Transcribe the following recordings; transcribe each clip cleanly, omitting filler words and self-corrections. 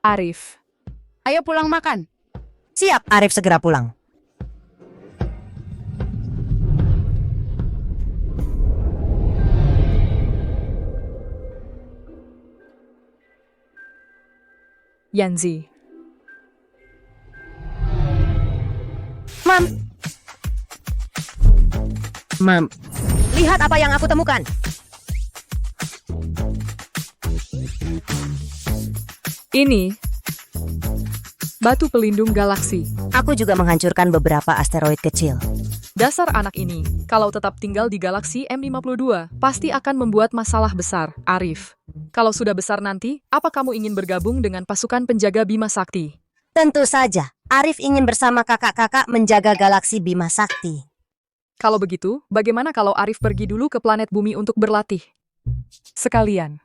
Arif. Ayo pulang makan. Siap, Arif segera pulang. Yanzi. Mam, lihat apa yang aku temukan. Ini batu pelindung galaksi. Aku juga menghancurkan beberapa asteroid kecil. Dasar anak ini, kalau tetap tinggal di galaksi M52, pasti akan membuat masalah besar, Arif. Kalau sudah besar nanti, apa kamu ingin bergabung dengan pasukan penjaga Bima Sakti? Tentu saja, Arif ingin bersama kakak-kakak menjaga galaksi Bima Sakti. Kalau begitu, bagaimana kalau Arif pergi dulu ke planet bumi untuk berlatih? Sekalian.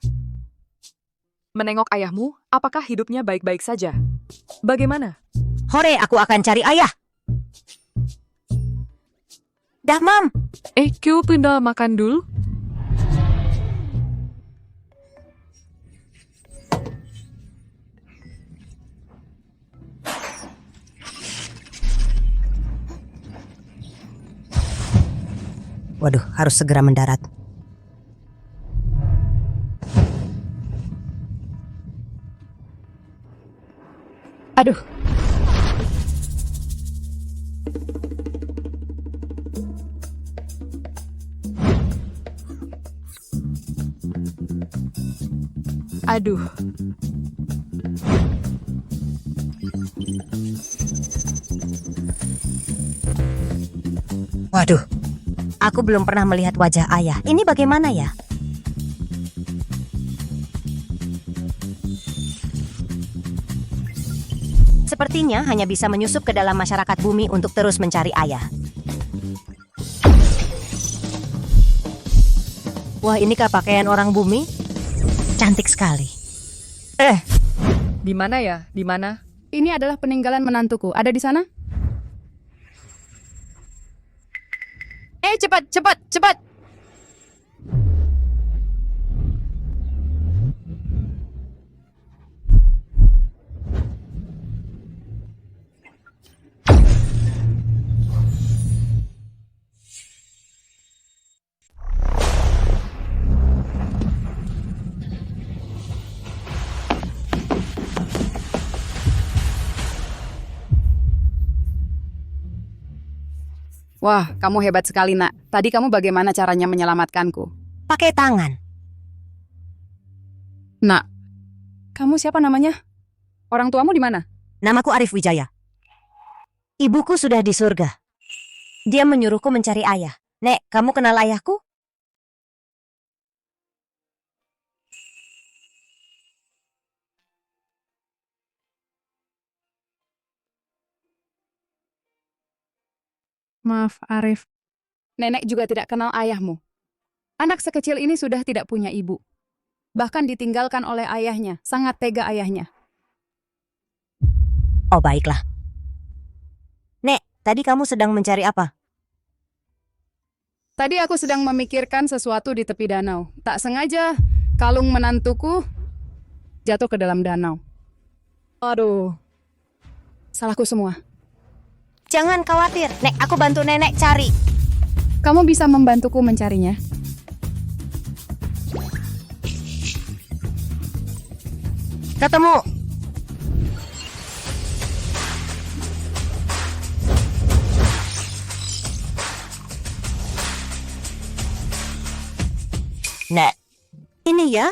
Menengok ayahmu, apakah hidupnya baik-baik saja? Bagaimana? Hore, aku akan cari ayah. Dah, Mam. Kyu pindah makan dulu? Waduh, harus segera mendarat. Aduh. Aduh. Waduh, aku belum pernah melihat wajah ayah. Ini bagaimana ya? Sepertinya hanya bisa menyusup ke dalam masyarakat bumi untuk terus mencari ayah. Wah, inikah pakaian orang bumi? Cantik sekali. Di mana ya? Di mana? Ini adalah peninggalan menantuku. Ada di sana? Cepat, cepat, cepat! Wah, kamu hebat sekali, Nak. Tadi kamu bagaimana caranya menyelamatkanku? Pakai tangan. Nak, kamu siapa namanya? Orang tuamu di mana? Namaku Arif Wijaya. Ibuku sudah di surga. Dia menyuruhku mencari ayah. Nek, kamu kenal ayahku? Maaf, Arif. Nenek juga tidak kenal ayahmu. Anak sekecil ini sudah tidak punya ibu. Bahkan ditinggalkan oleh ayahnya. Sangat tega ayahnya. Oh, baiklah. Nek, tadi kamu sedang mencari apa? Tadi aku sedang memikirkan sesuatu di tepi danau. Tak sengaja, kalung menantuku jatuh ke dalam danau. Aduh, salahku semua. Jangan khawatir, Nek, aku bantu nenek cari. Kamu bisa membantuku mencarinya? Ketemu. Nek, ini ya?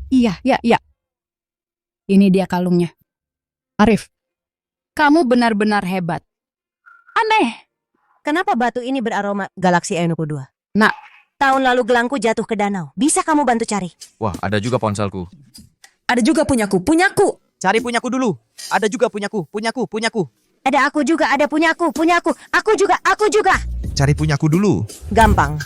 Iya, iya. Ini dia kalungnya. Arif, kamu benar-benar hebat. Aneh. Kenapa batu ini beraroma galaksi Enuku 2? Nak, Tahun lalu gelangku jatuh ke danau. Bisa kamu bantu cari? Wah, ada juga ponselku. Ada juga punyaku. Cari punyaku dulu. Ada juga punyaku. Ada aku juga, ada punyaku. Aku juga. Cari punyaku dulu. Gampang.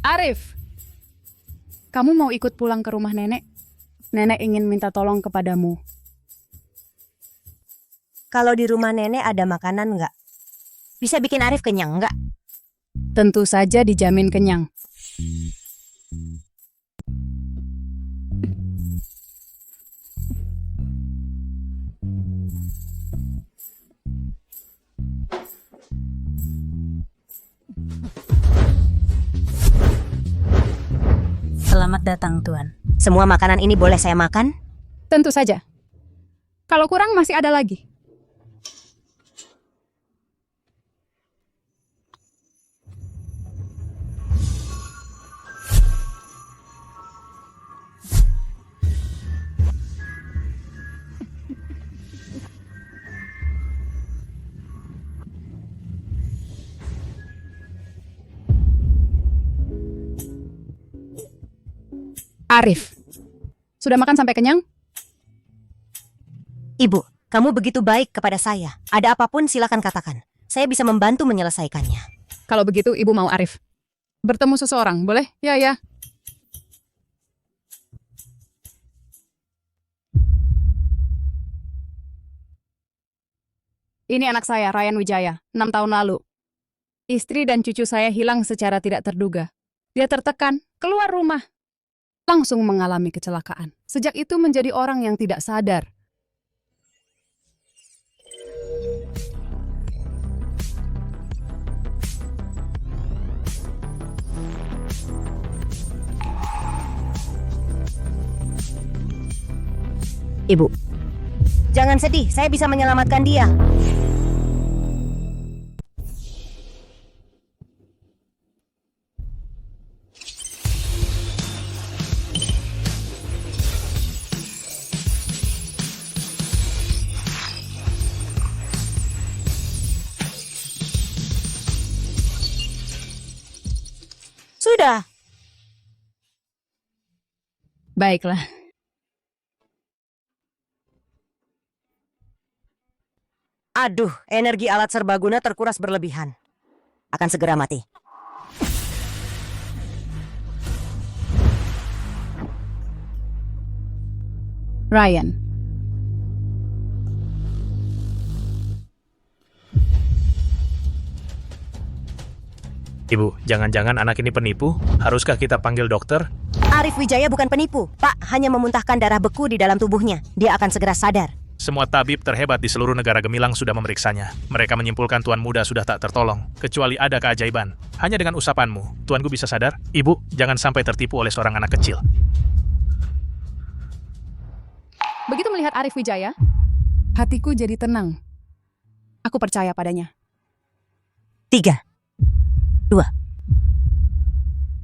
Arif, kamu mau ikut pulang ke rumah nenek? Nenek ingin minta tolong kepadamu. Kalau di rumah nenek ada makanan nggak? Bisa bikin Arif kenyang nggak? Tentu saja dijamin kenyang. Selamat datang, Tuan. Semua makanan ini boleh saya makan? Tentu saja. Kalau kurang masih ada lagi. Arif, sudah makan sampai kenyang? Ibu, kamu begitu baik kepada saya. Ada apapun silakan katakan. Saya bisa membantu menyelesaikannya. Kalau begitu, Ibu mau Arif. Bertemu seseorang, boleh? Ya, ya. Ini anak saya, Ryan Wijaya, 6 tahun lalu. Istri dan cucu saya hilang secara tidak terduga. Dia tertekan, keluar rumah. Langsung mengalami kecelakaan. Sejak itu menjadi orang yang tidak sadar. Ibu, jangan sedih, saya bisa menyelamatkan dia. Sudah. Baiklah. Aduh, energi alat serbaguna terkuras berlebihan. Akan segera mati. Ryan. Ibu, jangan-jangan anak ini penipu? Haruskah kita panggil dokter? Arif Wijaya bukan penipu. Pak hanya memuntahkan darah beku di dalam tubuhnya. Dia akan segera sadar. Semua tabib terhebat di seluruh negara gemilang sudah memeriksanya. Mereka menyimpulkan Tuan Muda sudah tak tertolong. Kecuali ada keajaiban. Hanya dengan usapanmu, Tuanku bisa sadar? Ibu, jangan sampai tertipu oleh seorang anak kecil. Begitu melihat Arif Wijaya, hatiku jadi tenang. Aku percaya padanya. 3, 2,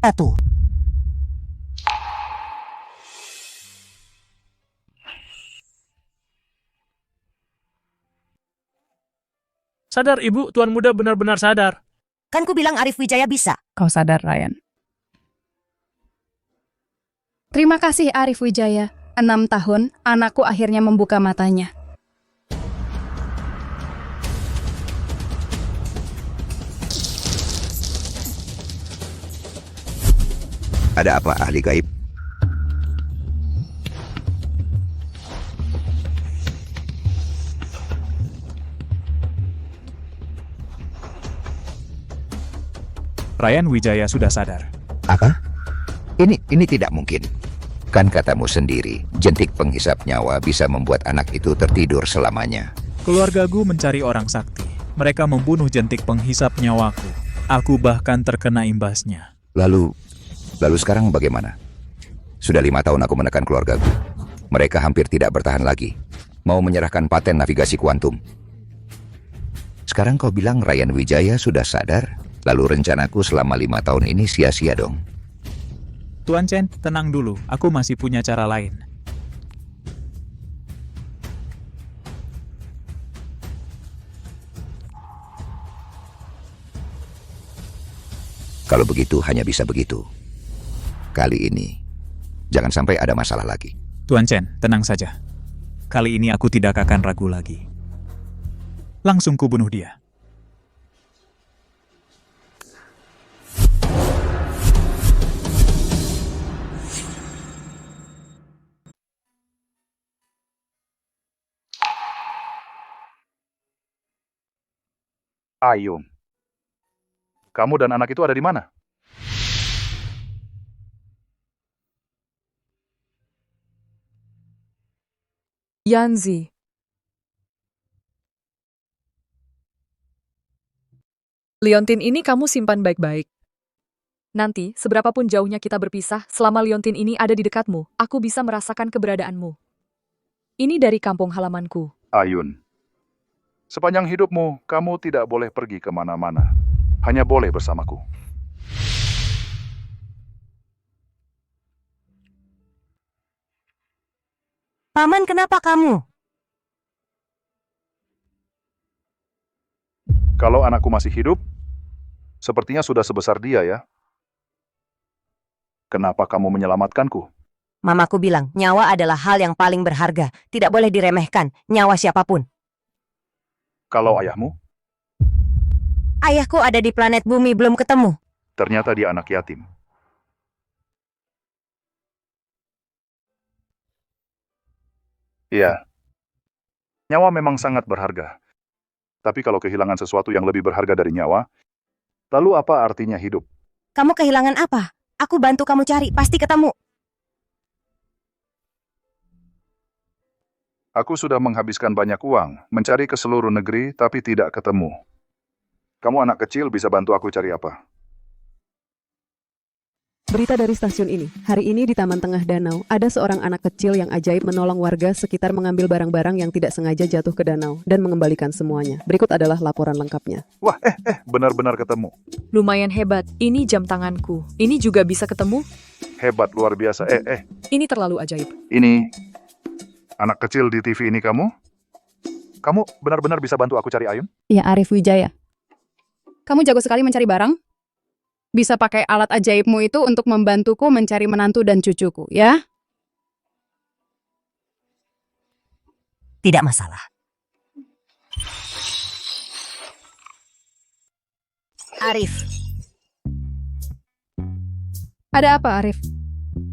1. Sadar, Ibu, Tuan Muda benar-benar sadar. Kan ku bilang Arif Wijaya bisa. Kau sadar, Ryan. Terima kasih, Arif Wijaya. 6 tahun, anakku akhirnya membuka matanya. Ada apa, ahli gaib? Ryan Wijaya sudah sadar. Apa? Ini tidak mungkin. Kan katamu sendiri, jentik penghisap nyawa bisa membuat anak itu tertidur selamanya. Keluargaku mencari orang sakti. Mereka membunuh jentik penghisap nyawaku. Aku bahkan terkena imbasnya. Lalu sekarang bagaimana? Sudah 5 tahun aku menekan keluargaku. Mereka hampir tidak bertahan lagi. Mau menyerahkan paten navigasi kuantum. Sekarang kau bilang Ryan Wijaya sudah sadar? Lalu rencanaku selama 5 tahun ini sia-sia dong. Tuan Chen, tenang dulu. Aku masih punya cara lain. Kalau begitu hanya bisa begitu. Kali ini, jangan sampai ada masalah lagi. Tuan Chen, tenang saja. Kali ini aku tidak akan ragu lagi. Langsung kubunuh dia. Ayun. Kamu dan anak itu ada di mana? Yanzi. Liontin ini kamu simpan baik-baik. Nanti, seberapapun jauhnya kita berpisah, selama liontin ini ada di dekatmu, aku bisa merasakan keberadaanmu. Ini dari kampung halamanku. Ayun. Sepanjang hidupmu, kamu tidak boleh pergi kemana-mana. Hanya boleh bersamaku. Paman, kenapa kamu? Kalau anakku masih hidup, sepertinya sudah sebesar dia ya. Kenapa kamu menyelamatkanku? Mamaku bilang, nyawa adalah hal yang paling berharga. Tidak boleh diremehkan, nyawa siapapun. Kalau ayahmu, Ayahku ada di planet bumi, belum ketemu. ternyata dia anak yatim. Iya. Nyawa memang sangat berharga. Tapi kalau kehilangan sesuatu yang lebih berharga dari nyawa, lalu apa artinya hidup? Kamu kehilangan apa? Aku bantu kamu cari, pasti ketemu. Aku sudah menghabiskan banyak uang, mencari ke seluruh negeri, tapi tidak ketemu. Kamu anak kecil bisa bantu aku cari apa? Berita dari stasiun ini. Hari ini di Taman Tengah Danau, ada seorang anak kecil yang ajaib menolong warga sekitar mengambil barang-barang yang tidak sengaja jatuh ke danau dan mengembalikan semuanya. Berikut adalah laporan lengkapnya. Wah, benar-benar ketemu. Lumayan hebat, ini jam tanganku. Ini juga bisa ketemu? Hebat, luar biasa. Ini terlalu ajaib. Ini anak kecil di TV ini kamu? Kamu benar-benar bisa bantu aku cari Ayun? Ya, Arif Wijaya. Kamu jago sekali mencari barang? Bisa pakai alat ajaibmu itu untuk membantuku mencari menantu dan cucuku, ya? Tidak masalah. Arif, Ada apa, Arif?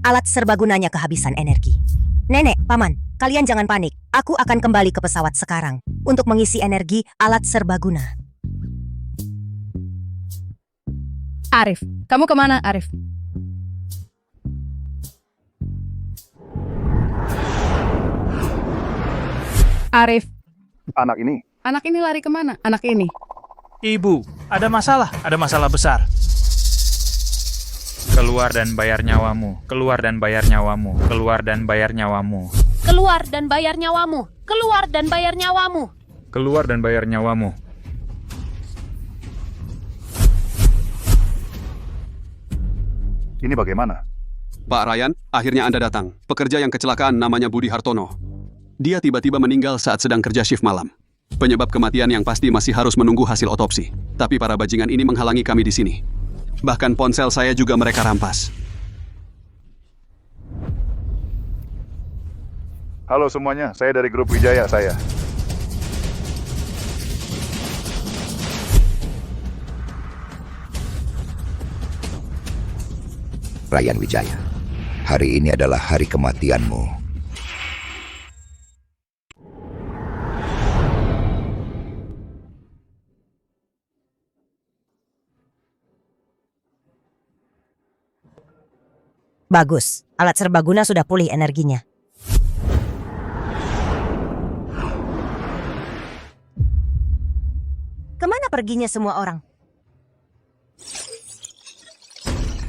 alat serbagunanya kehabisan energi. Nenek, paman, kalian jangan panik. Aku akan kembali ke pesawat sekarang untuk mengisi energi alat serbaguna. Arif, kamu kemana, Arif? Arif, Anak ini, anak ini lari kemana? Anak ini. Ibu, ada masalah besar. Keluar dan bayar nyawamu. Keluar dan bayar nyawamu. Keluar dan bayar nyawamu. Keluar dan bayar nyawamu. Keluar dan bayar nyawamu. Keluar dan bayar nyawamu. ini bagaimana? Pak Ryan, akhirnya Anda datang. Pekerja yang kecelakaan namanya Budi Hartono. Dia tiba-tiba meninggal saat sedang kerja shift malam. Penyebab kematian yang pasti masih harus menunggu hasil otopsi. Tapi para bajingan ini menghalangi kami di sini. Bahkan ponsel saya juga mereka rampas. Halo semuanya, saya dari grup Wijaya saya. Ryan Wijaya, hari ini adalah hari kematianmu. Bagus, alat serbaguna sudah pulih energinya. Kemana perginya semua orang?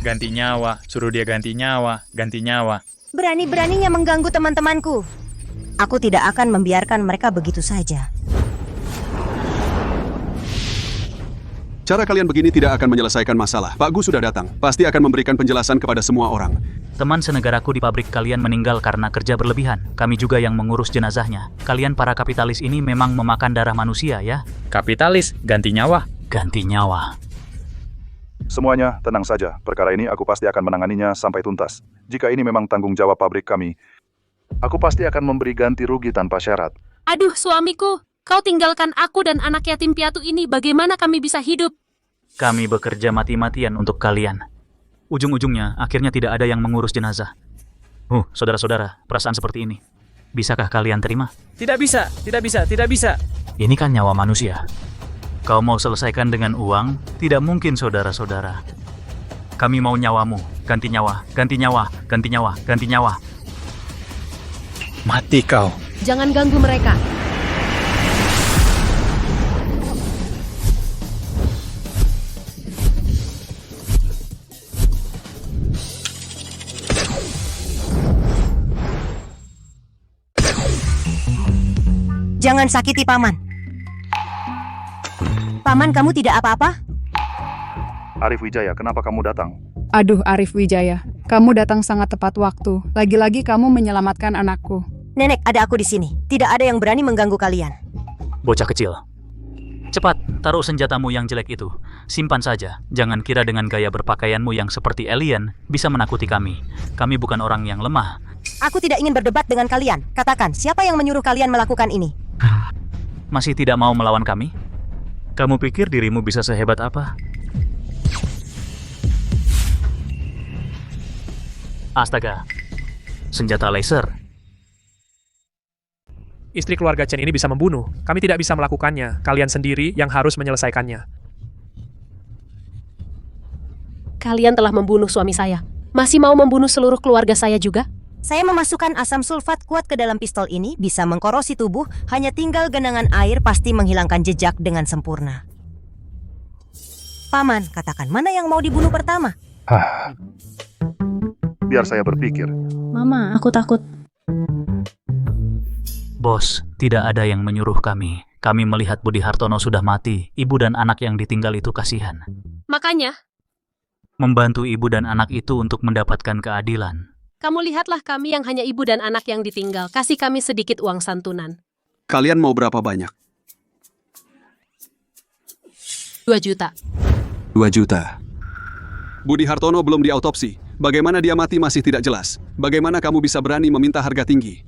Ganti nyawa, suruh dia ganti nyawa, ganti nyawa. Berani-beraninya mengganggu teman-temanku. Aku tidak akan membiarkan mereka begitu saja. Cara kalian begini tidak akan menyelesaikan masalah. Pak Gu sudah datang. Pasti akan memberikan penjelasan kepada semua orang. Teman senegaraku di pabrik kalian meninggal karena kerja berlebihan. Kami juga yang mengurus jenazahnya. Kalian para kapitalis ini memang memakan darah manusia, ya? Kapitalis, ganti nyawa. Ganti nyawa. Semuanya, tenang saja. Perkara ini aku pasti akan menanganinya sampai tuntas. Jika ini memang tanggung jawab pabrik kami, aku pasti akan memberi ganti rugi tanpa syarat. Aduh, suamiku. Kau tinggalkan aku dan anak yatim piatu ini. Bagaimana kami bisa hidup? Kami bekerja mati-matian untuk kalian. Ujung-ujungnya, akhirnya tidak ada yang mengurus jenazah. Saudara-saudara, perasaan seperti ini. Bisakah kalian terima? Tidak bisa, tidak bisa, tidak bisa. Ini kan nyawa manusia. Kau mau selesaikan dengan uang? Tidak mungkin, saudara-saudara. Kami mau nyawamu. Ganti nyawa, ganti nyawa, ganti nyawa, ganti nyawa. Mati kau. Jangan ganggu mereka. Jangan sakiti Paman. Paman, kamu tidak apa-apa? Arif Wijaya, kenapa kamu datang? Aduh, Arif Wijaya, kamu datang sangat tepat waktu. Lagi-lagi kamu menyelamatkan anakku. Nenek, ada aku di sini. Tidak ada yang berani mengganggu kalian. Bocah kecil. Cepat, taruh senjatamu yang jelek itu. Simpan saja. Jangan kira dengan gaya berpakaianmu yang seperti alien bisa menakuti kami. Kami bukan orang yang lemah. Aku tidak ingin berdebat dengan kalian. Katakan, siapa yang menyuruh kalian melakukan ini? Masih tidak mau melawan kami? Kamu pikir dirimu bisa sehebat apa? Astaga, senjata laser. Istri keluarga Chen ini bisa membunuh. Kami tidak bisa melakukannya. Kalian sendiri yang harus menyelesaikannya. Kalian telah membunuh suami saya. Masih mau membunuh seluruh keluarga saya juga? Saya memasukkan asam sulfat kuat ke dalam pistol ini, bisa mengkorosi tubuh, hanya tinggal genangan air pasti menghilangkan jejak dengan sempurna. Paman, katakan mana yang mau dibunuh pertama? Biar saya berpikir. Mama, aku takut. Bos, tidak ada yang menyuruh kami. Kami melihat Budi Hartono sudah mati. Ibu dan anak yang ditinggal itu kasihan. Makanya, Membantu ibu dan anak itu untuk mendapatkan keadilan. kamu lihatlah kami yang hanya ibu dan anak yang ditinggal. Kasih kami sedikit uang santunan. Kalian mau berapa banyak? 2 juta. 2 juta. Budi Hartono belum diautopsi. Bagaimana dia mati masih tidak jelas. Bagaimana kamu bisa berani meminta harga tinggi?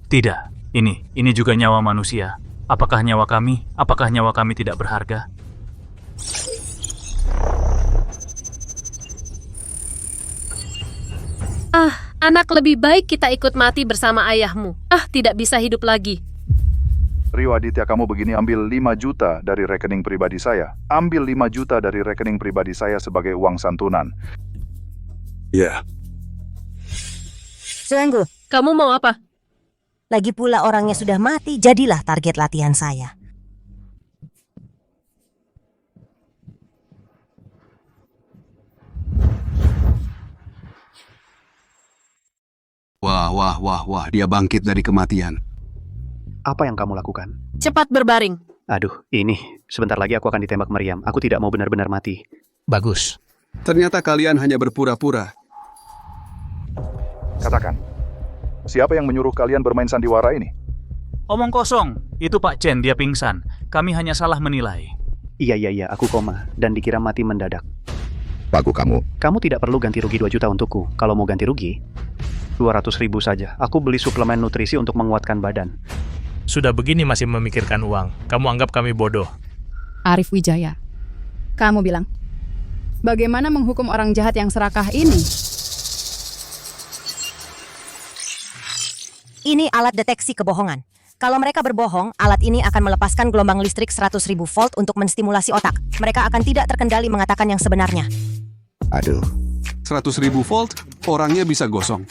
Tidak, ini juga nyawa manusia. Apakah nyawa kami tidak berharga? Anak, lebih baik kita ikut mati bersama ayahmu. Tidak bisa hidup lagi. Rio Aditya, kamu begini, ambil 5 juta dari rekening pribadi saya. Ambil 5 juta dari rekening pribadi saya sebagai uang santunan. Ya. Sungguh, Kamu mau apa? lagi pula orangnya sudah mati, jadilah target latihan saya. Wah, dia bangkit dari kematian. Apa yang kamu lakukan? Cepat berbaring. Aduh, sebentar lagi aku akan ditembak meriam. Aku tidak mau benar-benar mati. Bagus. Ternyata kalian hanya berpura-pura. Katakan, siapa yang menyuruh kalian bermain sandiwara ini? Omong kosong. Itu Pak Chen, dia pingsan. Kami hanya salah menilai. Iya, aku koma dan dikira mati mendadak. Pagu kamu. Kamu tidak perlu ganti rugi 2 juta untukku. Kalau mau ganti rugi, 200.000 saja. Aku beli suplemen nutrisi untuk menguatkan badan. Sudah begini masih memikirkan uang. Kamu anggap kami bodoh. Arif Wijaya, kamu bilang, bagaimana menghukum orang jahat yang serakah ini? Ini alat deteksi kebohongan. Kalau mereka berbohong, alat ini akan melepaskan gelombang listrik 100.000 volt untuk menstimulasi otak. Mereka akan tidak terkendali mengatakan yang sebenarnya. Aduh. 100.000 volt, orangnya bisa gosong.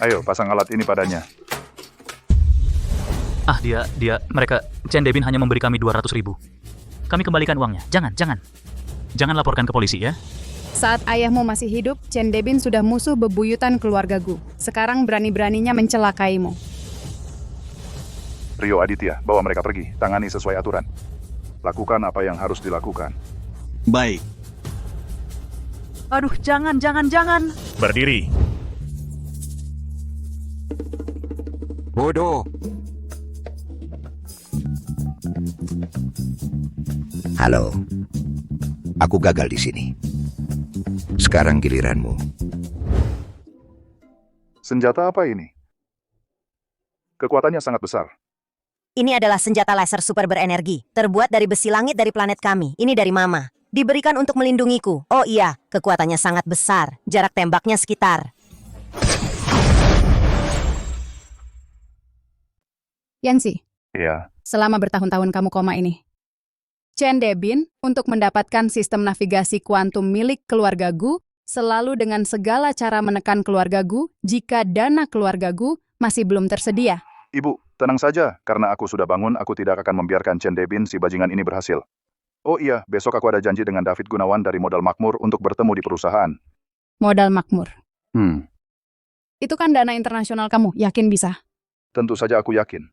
Ayo, pasang alat ini padanya. Mereka, Chen Debin hanya memberi kami 200.000. Kami kembalikan uangnya. Jangan laporkan ke polisi ya. Saat ayahmu masih hidup, Chen Debin sudah musuh bebuyutan keluargaku. Sekarang berani-beraninya mencelakaimu. Rio Aditya, bawa mereka pergi. Tangani sesuai aturan. Lakukan apa yang harus dilakukan. Baik. Aduh, jangan. Berdiri. Bodoh. Halo. Aku gagal di sini. Sekarang giliranmu. Senjata apa ini? Kekuatannya sangat besar. Ini adalah senjata laser super berenergi, terbuat dari besi langit dari planet kami. Ini dari Mama. Diberikan untuk melindungiku. Oh iya, kekuatannya sangat besar. Jarak tembaknya sekitar... Yancy, Iya. selama bertahun-tahun kamu koma ini, Chen Debin, untuk mendapatkan sistem navigasi kuantum milik keluarga Gu, selalu dengan segala cara menekan keluarga Gu jika dana keluarga Gu masih belum tersedia. Ibu, tenang saja. Karena aku sudah bangun, aku tidak akan membiarkan Chen Debin si bajingan ini berhasil. Oh iya, besok aku ada janji dengan David Gunawan dari Modal Makmur untuk bertemu di perusahaan. Modal makmur. Hmm, Itu kan dana internasional kamu, yakin bisa? tentu saja aku yakin.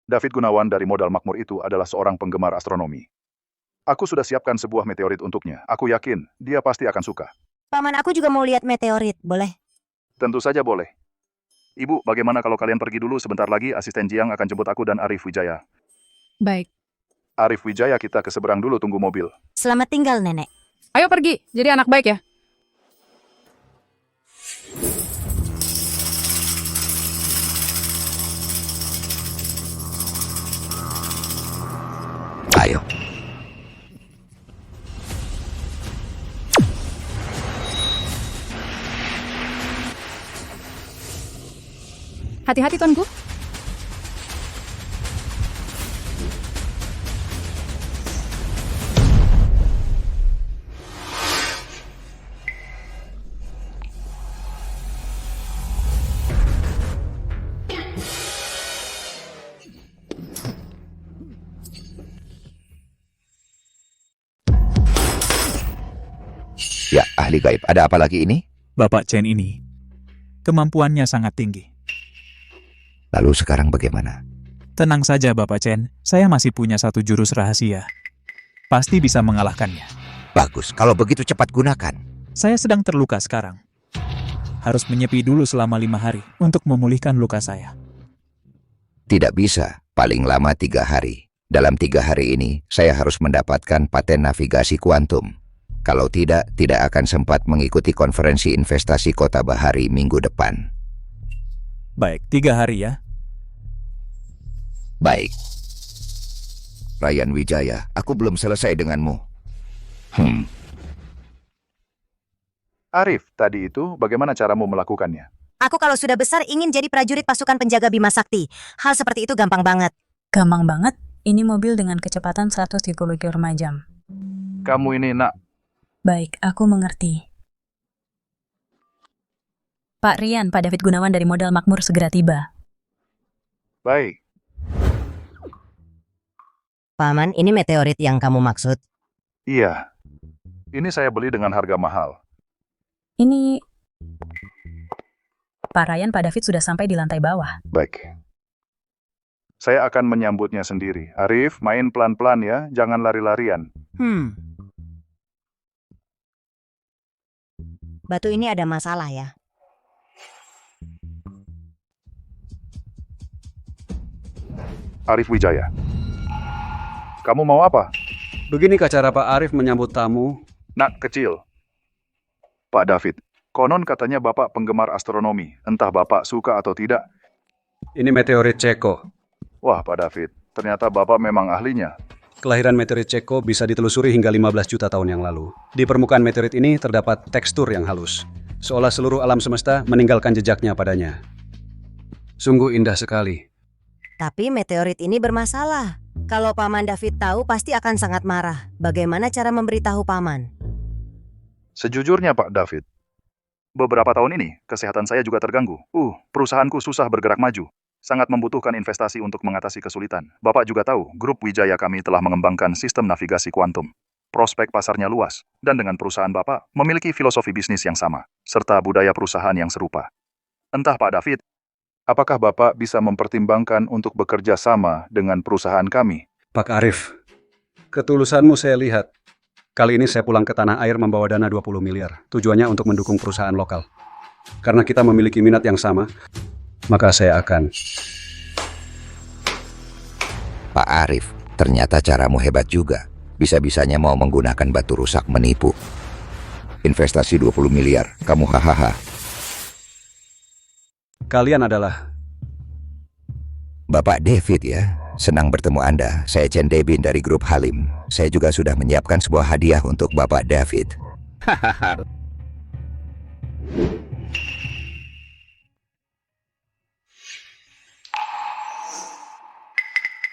David Gunawan dari Modal Makmur itu adalah seorang penggemar astronomi. Aku sudah siapkan sebuah meteorit untuknya. Aku yakin dia pasti akan suka. Paman, aku juga mau lihat meteorit, boleh? Tentu saja boleh. Ibu, bagaimana kalau kalian pergi dulu sebentar lagi, asisten Jiang akan jemput aku dan Arif Wijaya. Baik. Arif Wijaya, kita ke seberang dulu tunggu mobil. Selamat tinggal, Nenek. Ayo pergi, jadi anak baik ya. Ayo. Hati-hati, Tuanku. Ya, ahli gaib. Ada apa lagi ini? Bapak Chen ini, kemampuannya sangat tinggi. Lalu sekarang bagaimana? Tenang saja Bapak Chen, saya masih punya satu jurus rahasia. Pasti bisa mengalahkannya. Bagus, kalau begitu cepat gunakan. Saya sedang terluka sekarang. Harus menyepi dulu selama 5 hari untuk memulihkan luka saya. Tidak bisa, paling lama 3 hari. Dalam 3 hari ini, saya harus mendapatkan paten navigasi kuantum. Kalau tidak, tidak akan sempat mengikuti konferensi investasi Kota Bahari minggu depan. Baik, 3 hari ya. Baik. Ryan Wijaya, aku belum selesai denganmu. Arif, tadi itu bagaimana caramu melakukannya? Aku kalau sudah besar ingin jadi prajurit pasukan penjaga Bima Sakti. Hal seperti itu gampang banget. Gampang banget. Ini mobil dengan kecepatan 130 km/jam. Kamu ini nak. Baik, aku mengerti. Pak Rian, Pak David Gunawan dari Modal Makmur segera tiba. Baik. Paman, ini meteorit yang kamu maksud? Iya. Ini saya beli dengan harga mahal. Ini... Pak Ryan, Pak David sudah sampai di lantai bawah. Baik. Saya akan menyambutnya sendiri. Arif, main pelan-pelan ya, jangan lari-larian. Batu ini ada masalah ya? Arif Wijaya. Kamu mau apa? Beginikah cara Pak Arif menyambut tamu? Nak kecil. Pak David, konon katanya Bapak penggemar astronomi. Entah Bapak suka atau tidak. Ini meteorit Ceko. Wah, Pak David, ternyata Bapak memang ahlinya. Kelahiran meteorit Ceko bisa ditelusuri hingga 15 juta tahun yang lalu. Di permukaan meteorit ini terdapat tekstur yang halus, seolah seluruh alam semesta meninggalkan jejaknya padanya. Sungguh indah sekali. Tapi meteorit ini bermasalah. Kalau Paman David tahu pasti akan sangat marah. Bagaimana cara memberitahu Paman? Sejujurnya Pak David, beberapa tahun ini kesehatan saya juga terganggu. Perusahaanku susah bergerak maju. Sangat membutuhkan investasi untuk mengatasi kesulitan. Bapak juga tahu, grup Wijaya kami telah mengembangkan sistem navigasi kuantum. Prospek pasarnya luas, dan dengan perusahaan Bapak memiliki filosofi bisnis yang sama, serta budaya perusahaan yang serupa. Entah Pak David, apakah Bapak bisa mempertimbangkan untuk bekerja sama dengan perusahaan kami? Pak Arif, ketulusanmu saya lihat. Kali ini saya pulang ke tanah air membawa dana 20 miliar. Tujuannya untuk mendukung perusahaan lokal. Karena kita memiliki minat yang sama, maka saya akan... Pak Arif, ternyata caramu hebat juga. Bisa-bisanya mau menggunakan batu rusak menipu. Investasi 20 miliar, kamu hahaha. Kalian adalah... Bapak David ya, senang bertemu Anda. Saya Chen Debin dari grup Halim. Saya juga sudah menyiapkan sebuah hadiah untuk Bapak David.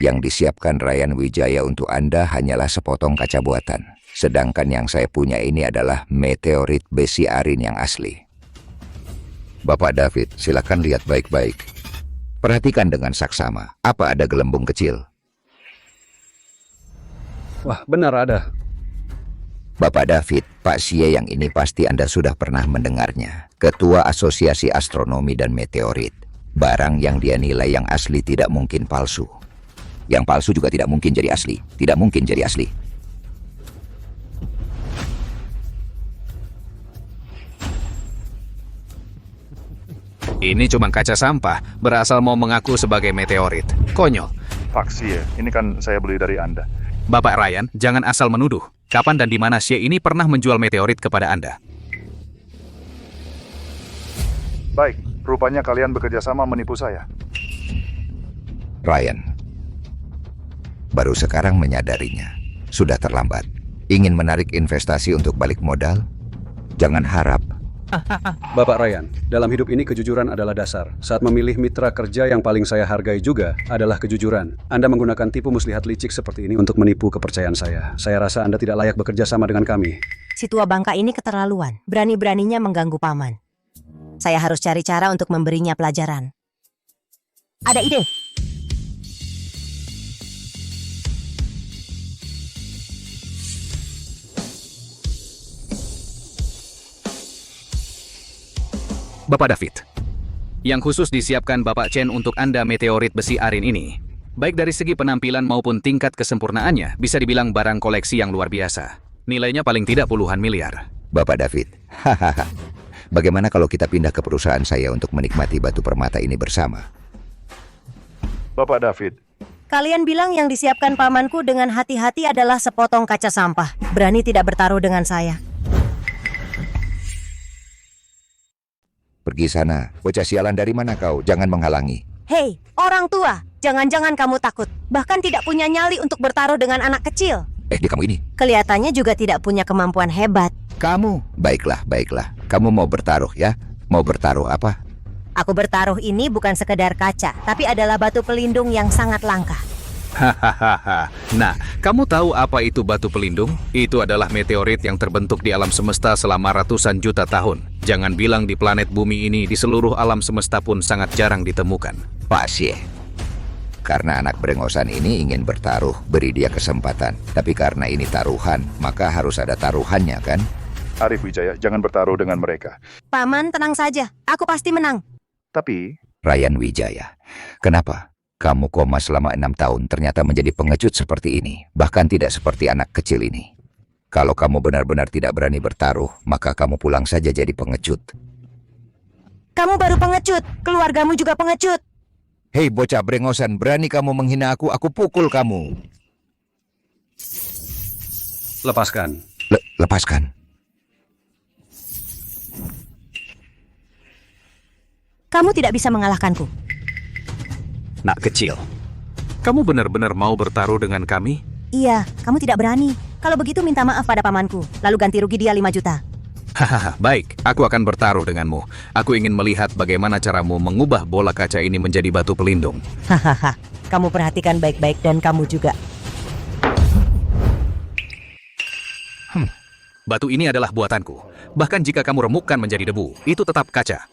Yang disiapkan Ryan Wijaya untuk Anda hanyalah sepotong kaca buatan. Sedangkan yang saya punya ini adalah meteorit besi arin yang asli. Bapak David, silakan lihat baik-baik. Perhatikan dengan saksama. Apa ada gelembung kecil? Wah, benar ada. Bapak David, Pak Xie yang ini pasti Anda sudah pernah mendengarnya. Ketua Asosiasi Astronomi dan Meteorit. Barang yang dia nilai yang asli tidak mungkin palsu. Yang palsu juga tidak mungkin jadi asli. Tidak mungkin jadi asli. Ini cuma kaca sampah, berasal mau mengaku sebagai meteorit. Konyol. Pak Xie, ini kan saya beli dari Anda. Bapak Ryan, jangan asal menuduh. Kapan dan di mana Xie ini pernah menjual meteorit kepada Anda? Baik, rupanya kalian bekerja sama menipu saya. Ryan, baru sekarang menyadarinya. Sudah terlambat. Ingin menarik investasi untuk balik modal? Jangan harap. Bapak Ryan, dalam hidup ini kejujuran adalah dasar. Saat memilih mitra kerja yang paling saya hargai juga adalah kejujuran. Anda menggunakan tipu muslihat licik seperti ini untuk menipu kepercayaan saya. Saya rasa Anda tidak layak bekerja sama dengan kami. Si tua bangka ini keterlaluan. Berani-beraninya mengganggu paman. Saya harus cari cara untuk memberinya pelajaran. Ada ide. Bapak David, yang khusus disiapkan Bapak Chen untuk Anda meteorit besi arin ini, baik dari segi penampilan maupun tingkat kesempurnaannya, bisa dibilang barang koleksi yang luar biasa. Nilainya paling tidak puluhan miliar. Bapak David, hahaha. Bagaimana kalau kita pindah ke perusahaan saya untuk menikmati batu permata ini bersama? Bapak David, Kalian bilang yang disiapkan pamanku dengan hati-hati adalah sepotong kaca sampah. Berani tidak bertaruh dengan saya. Pergi sana. Bocah sialan, dari mana kau? Jangan menghalangi. Hei, orang tua. Jangan-jangan kamu takut. Bahkan tidak punya nyali untuk bertaruh dengan anak kecil. Di kamu ini. Kelihatannya juga tidak punya kemampuan hebat. Kamu? Baiklah, baiklah. Kamu mau bertaruh ya? Mau bertaruh apa? Aku bertaruh ini bukan sekedar kaca, tapi adalah batu pelindung yang sangat langka. Hahaha. Nah, kamu tahu apa itu batu pelindung? Itu adalah meteorit yang terbentuk di alam semesta selama ratusan juta tahun. Jangan bilang di planet bumi ini, di seluruh alam semesta pun sangat jarang ditemukan. Pak Xie, karena anak brengosan ini ingin bertaruh, beri dia kesempatan. Tapi karena ini taruhan, maka harus ada taruhannya, kan? Arif Wijaya, jangan bertaruh dengan mereka. Paman, tenang saja. Aku pasti menang. Tapi... Ryan Wijaya, kenapa? Kamu koma selama 6 tahun ternyata menjadi pengecut seperti ini. Bahkan tidak seperti anak kecil ini. Kalau kamu benar-benar tidak berani bertaruh, maka kamu pulang saja jadi pengecut. Kamu baru pengecut. Keluargamu juga pengecut. Hei bocah brengosan, berani kamu menghina aku pukul kamu. Lepaskan. Lepaskan. Kamu tidak bisa mengalahkanku. Nak kecil, kamu benar-benar mau bertaruh dengan kami? Iya, kamu tidak berani. Kalau begitu minta maaf pada pamanku, lalu ganti rugi dia 5 juta. Hahaha, baik. Aku akan bertaruh denganmu. Aku ingin melihat bagaimana caramu mengubah bola kaca ini menjadi batu pelindung. Hahaha, kamu perhatikan baik-baik dan kamu juga. Batu ini adalah buatanku. Bahkan jika kamu remukkan menjadi debu, itu tetap kaca.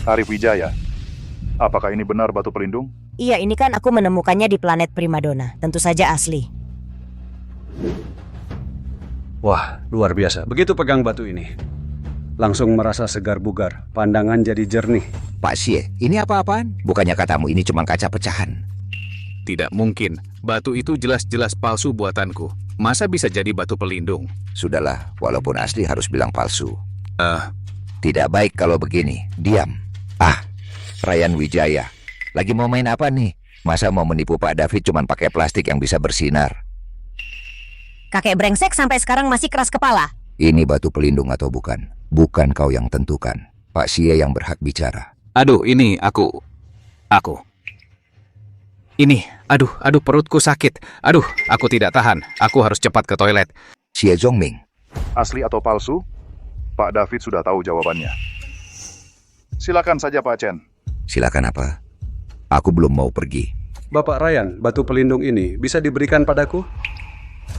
Arif Wijaya, apakah ini benar batu pelindung? Iya, ini kan aku menemukannya di planet Primadona. Tentu saja asli. Wah, luar biasa. Begitu pegang batu ini, langsung merasa segar bugar. Pandangan jadi jernih. Pak Xie, ini apa-apaan? Bukannya katamu ini cuma kaca pecahan? Tidak mungkin. Batu itu jelas-jelas palsu buatanku. Masa bisa jadi batu pelindung? Sudahlah, walaupun asli harus bilang palsu. Tidak baik kalau begini. Diam. Ryan Wijaya, lagi mau main apa nih? Masa mau menipu Pak David cuma pakai plastik yang bisa bersinar? Kakek brengsek sampai sekarang masih keras kepala. Ini batu pelindung atau bukan? Bukan kau yang tentukan. Pak Xie yang berhak bicara. Aduh, ini aku. Ini, aduh perutku sakit. Aduh, aku tidak tahan. Aku harus cepat ke toilet. Xie Zhongming. Asli atau palsu? Pak David sudah tahu jawabannya. Silakan saja Pak Chen. Silakan apa? Aku belum mau pergi. Bapak Ryan, batu pelindung ini bisa diberikan padaku?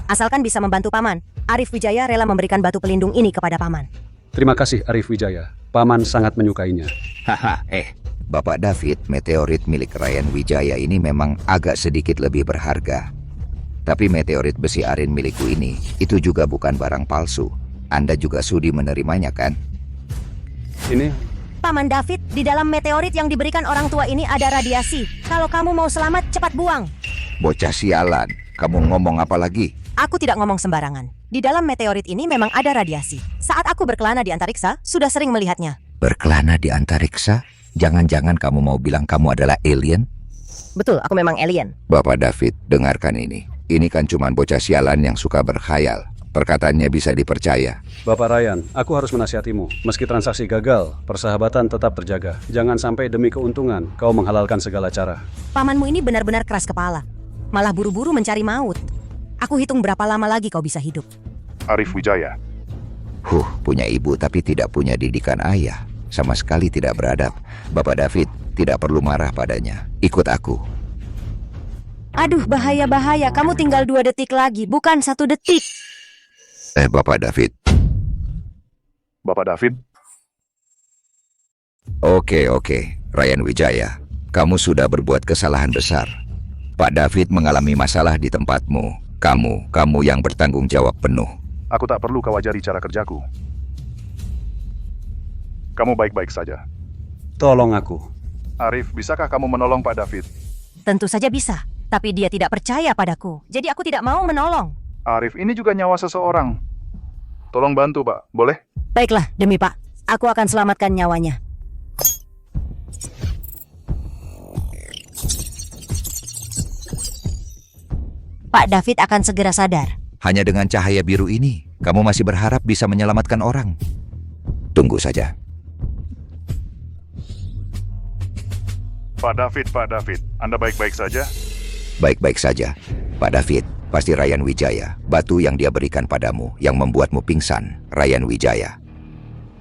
Asalkan bisa membantu Paman, Arif Wijaya rela memberikan batu pelindung ini kepada Paman. Terima kasih Arif Wijaya. Paman sangat menyukainya. Haha, Bapak David, meteorit milik Ryan Wijaya ini memang agak sedikit lebih berharga. Tapi meteorit besi arin milikku ini, itu juga bukan barang palsu. Anda juga sudi menerimanya, kan? Ini Paman David, di dalam meteorit yang diberikan orang tua ini ada radiasi. Kalau kamu mau selamat, cepat buang. Bocah sialan, kamu ngomong apa lagi? Aku tidak ngomong sembarangan. Di dalam meteorit ini memang ada radiasi. Saat aku berkelana di antariksa, sudah sering melihatnya. Berkelana di antariksa? Jangan-jangan kamu mau bilang kamu adalah alien? Betul, aku memang alien. Bapak David, dengarkan ini. Ini kan cuma bocah sialan yang suka berkhayal. Perkataannya bisa dipercaya. Bapak Ryan, aku harus menasihatimu. Meski transaksi gagal, persahabatan tetap terjaga. Jangan sampai demi keuntungan kau menghalalkan segala cara. Pamanmu ini benar-benar keras kepala. Malah buru-buru mencari maut. Aku hitung berapa lama lagi kau bisa hidup. Arif Wijaya. Punya ibu tapi tidak punya didikan ayah. Sama sekali tidak beradab. Bapak David, tidak perlu marah padanya. Ikut aku. Aduh, bahaya-bahaya. Kamu tinggal 2 detik lagi, bukan 1 detik. Bapak David. Bapak David. Oke. Ryan Wijaya, kamu sudah berbuat kesalahan besar. Pak David mengalami masalah di tempatmu. Kamu yang bertanggung jawab penuh. Aku tak perlu kau ajari cara kerjaku. Kamu baik-baik saja. Tolong aku. Arif, bisakah kamu menolong Pak David? Tentu saja bisa, tapi dia tidak percaya padaku. Jadi aku tidak mau menolong. Arif, ini juga nyawa seseorang. Tolong bantu, Pak. Boleh? Baiklah, demi Pak. Aku akan selamatkan nyawanya. Pak David akan segera sadar. Hanya dengan cahaya biru ini, kamu masih berharap bisa menyelamatkan orang. Tunggu saja. Pak David, Anda baik-baik saja? Baik-baik saja. Pak David, pasti Ryan Wijaya. Batu yang dia berikan padamu, yang membuatmu pingsan. Ryan Wijaya.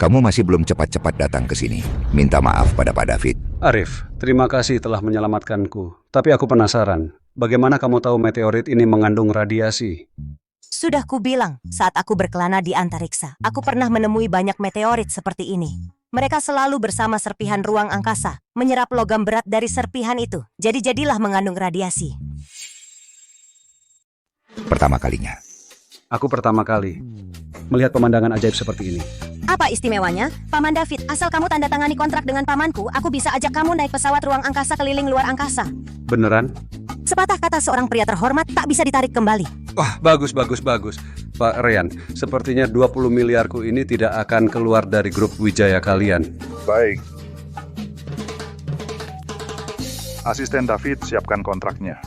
Kamu masih belum cepat-cepat datang ke sini. Minta maaf pada Pak David. Arif, terima kasih telah menyelamatkanku. Tapi aku penasaran, bagaimana kamu tahu meteorit ini mengandung radiasi? Sudah kubilang, saat aku berkelana di antariksa, aku pernah menemui banyak meteorit seperti ini. Mereka selalu bersama serpihan ruang angkasa, menyerap logam berat dari serpihan itu. Jadi-jadilah mengandung radiasi. Pertama kalinya. Aku pertama kali melihat pemandangan ajaib seperti ini. Apa istimewanya? Paman David, asal kamu tanda tangani kontrak dengan pamanku, aku bisa ajak kamu naik pesawat ruang angkasa keliling luar angkasa. Beneran? Sepatah kata seorang pria terhormat tak bisa ditarik kembali. Wah, bagus. Pak Ryan, sepertinya 20 miliarku ini tidak akan keluar dari grup Wijaya kalian. Baik. Asisten David, siapkan kontraknya.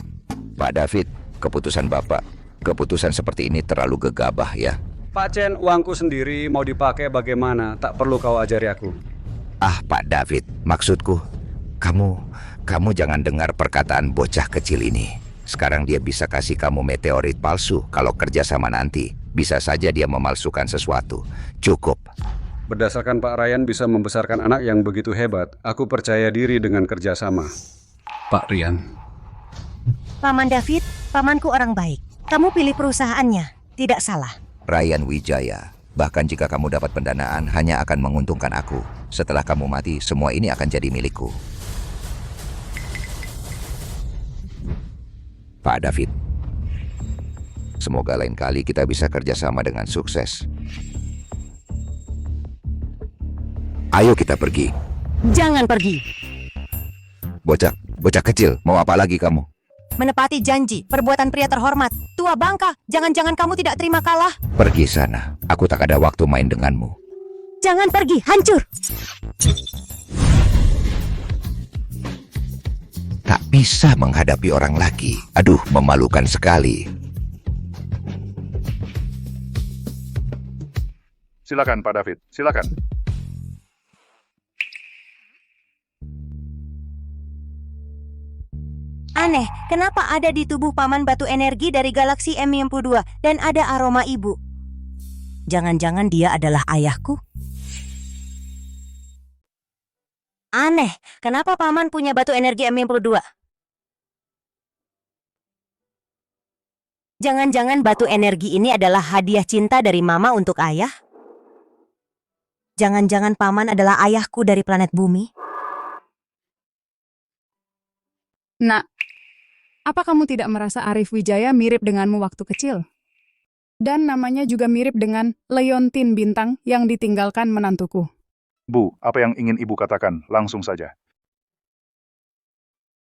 Pak David, keputusan Bapak. Keputusan seperti ini terlalu gegabah ya. Pak Chen, uangku sendiri mau dipakai bagaimana? Tak perlu kau ajari aku. Pak David, maksudku, kamu jangan dengar perkataan bocah kecil ini. Sekarang dia bisa kasih kamu meteorit palsu. Kalau kerja sama nanti, bisa saja dia memalsukan sesuatu. Cukup. Berdasarkan Pak Ryan bisa membesarkan anak yang begitu hebat, aku percaya diri dengan kerjasama. Pak Ryan. Paman David, pamanku orang baik. Kamu pilih perusahaannya, tidak salah. Ryan Wijaya, bahkan jika kamu dapat pendanaan, hanya akan menguntungkan aku. Setelah kamu mati, semua ini akan jadi milikku. Pak David, semoga lain kali kita bisa kerjasama dengan sukses. Ayo kita pergi. Jangan pergi. Bocah kecil, mau apa lagi kamu? Menepati janji, perbuatan pria terhormat. Tua bangka, jangan-jangan kamu tidak terima kalah. Pergi sana, aku tak ada waktu main denganmu. Jangan pergi, hancur. Tak bisa menghadapi orang lagi. Aduh, memalukan sekali. Silakan Pak David, silakan. Aneh, kenapa ada di tubuh paman batu energi dari galaksi M92 dan ada aroma ibu? Jangan-jangan dia adalah ayahku? Aneh, kenapa paman punya batu energi M92? Jangan-jangan batu energi ini adalah hadiah cinta dari mama untuk ayah? Jangan-jangan paman adalah ayahku dari planet bumi? Nak, apa kamu tidak merasa Arif Wijaya mirip denganmu waktu kecil? Dan namanya juga mirip dengan Leontin Bintang yang ditinggalkan menantuku. Bu, apa yang ingin ibu katakan? Langsung saja.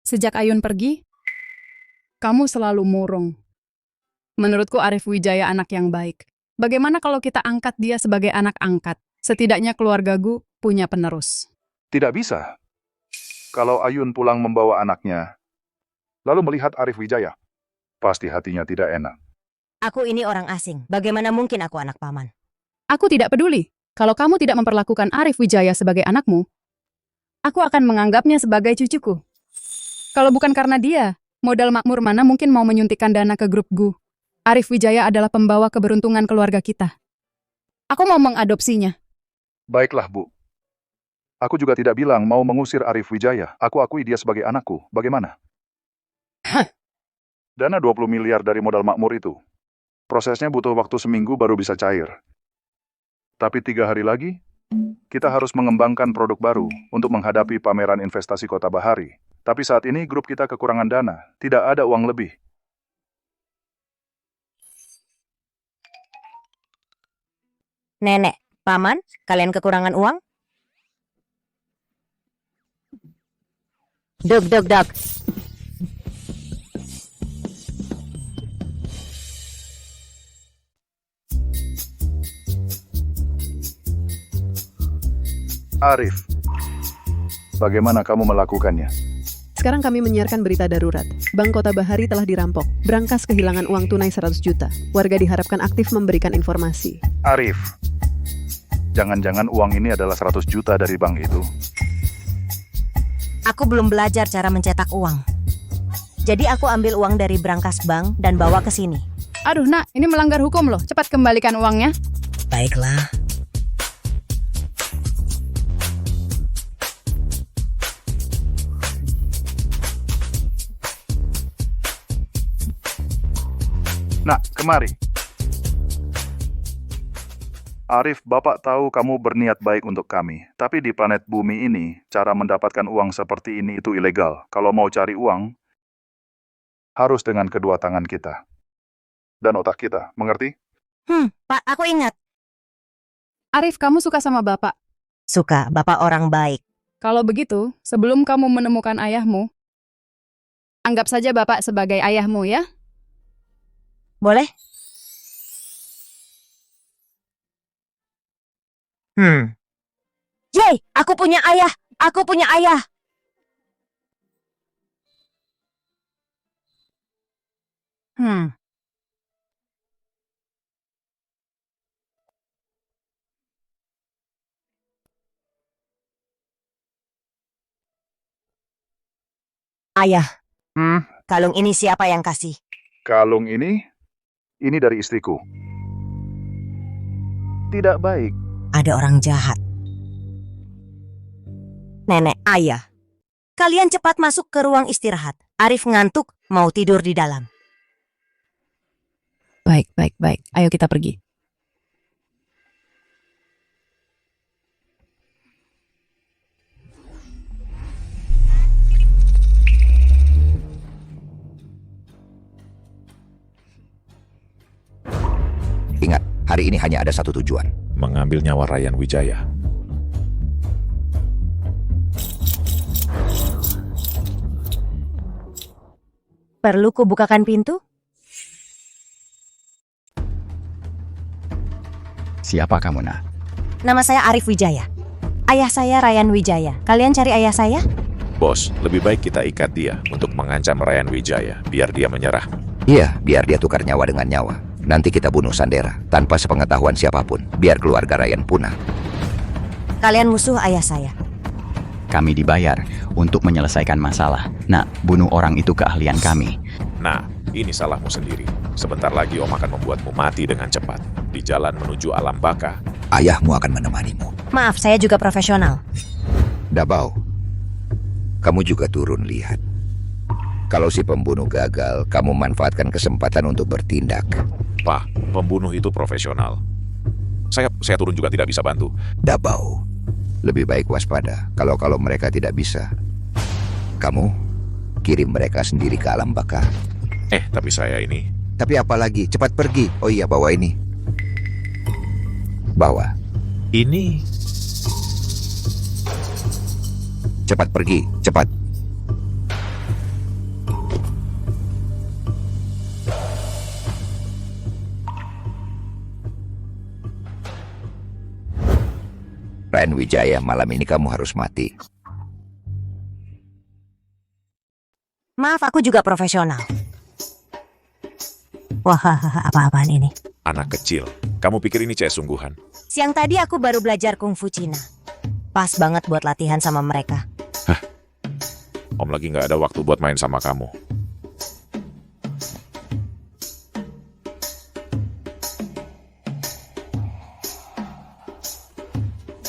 Sejak Ayun pergi, kamu selalu murung. Menurutku Arif Wijaya anak yang baik. Bagaimana kalau kita angkat dia sebagai anak angkat? Setidaknya keluargaku punya penerus. Tidak bisa. Kalau Ayun pulang membawa anaknya, lalu melihat Arif Wijaya, pasti hatinya tidak enak. Aku ini orang asing. Bagaimana mungkin aku anak paman? Aku tidak peduli. Kalau kamu tidak memperlakukan Arif Wijaya sebagai anakmu, aku akan menganggapnya sebagai cucuku. Kalau bukan karena dia, modal makmur mana mungkin mau menyuntikkan dana ke grup Gu. Arif Wijaya adalah pembawa keberuntungan keluarga kita. Aku mau mengadopsinya. Baiklah, Bu. Aku juga tidak bilang mau mengusir Arif Wijaya. Aku akui dia sebagai anakku. Bagaimana? Dana 20 miliar dari modal makmur itu. Prosesnya butuh waktu seminggu baru bisa cair. Tapi 3 hari lagi, kita harus mengembangkan produk baru untuk menghadapi pameran investasi Kota Bahari. Tapi saat ini grup kita kekurangan dana. Tidak ada uang lebih. Nenek, paman, kalian kekurangan uang? Dog, dog, dog. Arif, bagaimana kamu melakukannya? Sekarang kami menyiarkan berita darurat. Bank Kota Bahari telah dirampok. Brankas kehilangan uang tunai 100 juta. Warga diharapkan aktif memberikan informasi. Arif, jangan-jangan uang ini adalah 100 juta dari bank itu. Aku belum belajar cara mencetak uang. Jadi aku ambil uang dari brankas bank dan bawa ke sini. Aduh, Nak, ini melanggar hukum loh. Cepat kembalikan uangnya. Baiklah. Nak, kemari. Arif, Bapak tahu kamu berniat baik untuk kami. Tapi di planet bumi ini, cara mendapatkan uang seperti ini itu ilegal. Kalau mau cari uang, harus dengan kedua tangan kita. Dan otak kita, mengerti? Pak, aku ingat. Arif, kamu suka sama Bapak? Suka, Bapak orang baik. Kalau begitu, sebelum kamu menemukan ayahmu, anggap saja Bapak sebagai ayahmu ya? Boleh? Yeay, aku punya ayah! Aku punya ayah! Ayah, kalung ini siapa yang kasih? Kalung ini dari istriku. Tidak baik. Ada orang jahat. Nenek, ayah. Kalian cepat masuk ke ruang istirahat. Arif ngantuk, mau tidur di dalam. Baik, baik, baik. Ayo kita pergi. Ingat, hari ini hanya ada satu tujuan. Mengambil nyawa Ryan Wijaya. Perlu kubukakan pintu? Siapa kamu, Nak? Nama saya Arif Wijaya. Ayah saya Ryan Wijaya. Kalian cari ayah saya? Bos, lebih baik kita ikat dia untuk mengancam Ryan Wijaya, biar dia menyerah. Iya, biar dia tukar nyawa dengan nyawa. Nanti kita bunuh Sandera, tanpa sepengetahuan siapapun, biar keluarga Ryan punah. Kalian musuh ayah saya. kami dibayar untuk menyelesaikan masalah. Nak, bunuh orang itu keahlian kami. Nah, ini salahmu sendiri. Sebentar lagi Om akan membuatmu mati dengan cepat. Di jalan menuju alam baka. Ayahmu akan menemanimu. Maaf, saya juga profesional. Dabao, kamu juga turun lihat. Kalau si pembunuh gagal, kamu manfaatkan kesempatan untuk bertindak. Pak, pembunuh itu profesional. Saya turun juga tidak bisa bantu. Dabao, lebih baik waspada. Kalau mereka tidak bisa, kamu kirim mereka sendiri ke alam baka. Tapi saya ini... Tapi apa lagi? Cepat pergi. Oh iya, bawa ini. Bawa. Ini... Cepat pergi, cepat. Ryan Wijaya, malam ini kamu harus mati. Maaf, aku juga profesional. Wah, apa-apaan ini? Anak kecil. Kamu pikir ini CS sungguhan? Siang tadi aku baru belajar kungfu Cina. Pas banget buat latihan sama mereka. Om lagi nggak ada waktu buat main sama kamu.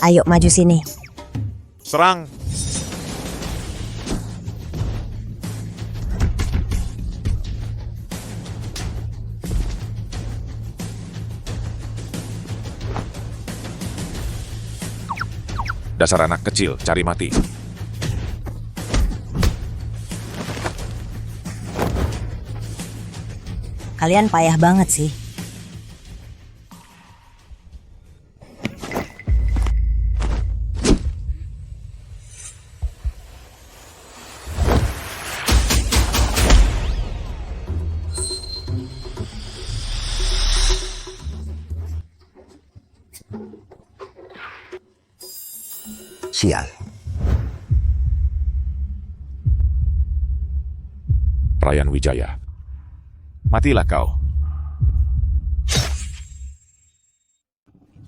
Ayo maju sini. Serang! Dasar anak kecil, cari mati. Kalian payah banget sih. Sial. Ryan Wijaya. Matilah kau.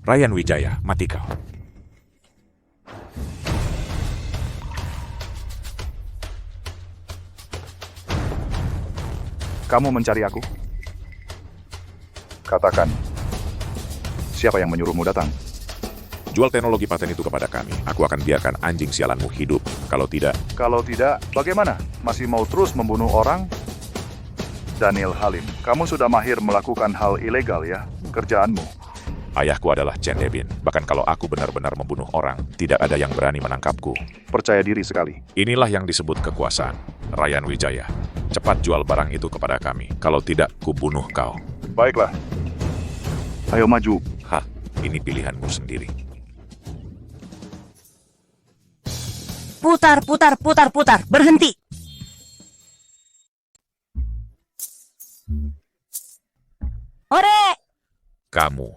Ryan Wijaya, mati kau. Kamu mencari aku? Katakan, siapa yang menyuruhmu datang? Jual teknologi paten itu kepada kami. Aku akan biarkan anjing sialanmu hidup. Kalau tidak... Kalau tidak, bagaimana? Masih mau terus membunuh orang? Daniel Halim, kamu sudah mahir melakukan hal ilegal ya, kerjaanmu. Ayahku adalah Chen Devin. Bahkan kalau aku benar-benar membunuh orang, tidak ada yang berani menangkapku. Percaya diri sekali. Inilah yang disebut kekuasaan. Ryan Wijaya, cepat jual barang itu kepada kami. Kalau tidak, kubunuh kau. Baiklah. Ayo maju. Hah, ini pilihanmu sendiri. Putar, putar, putar, putar. Berhenti. Ore! Kamu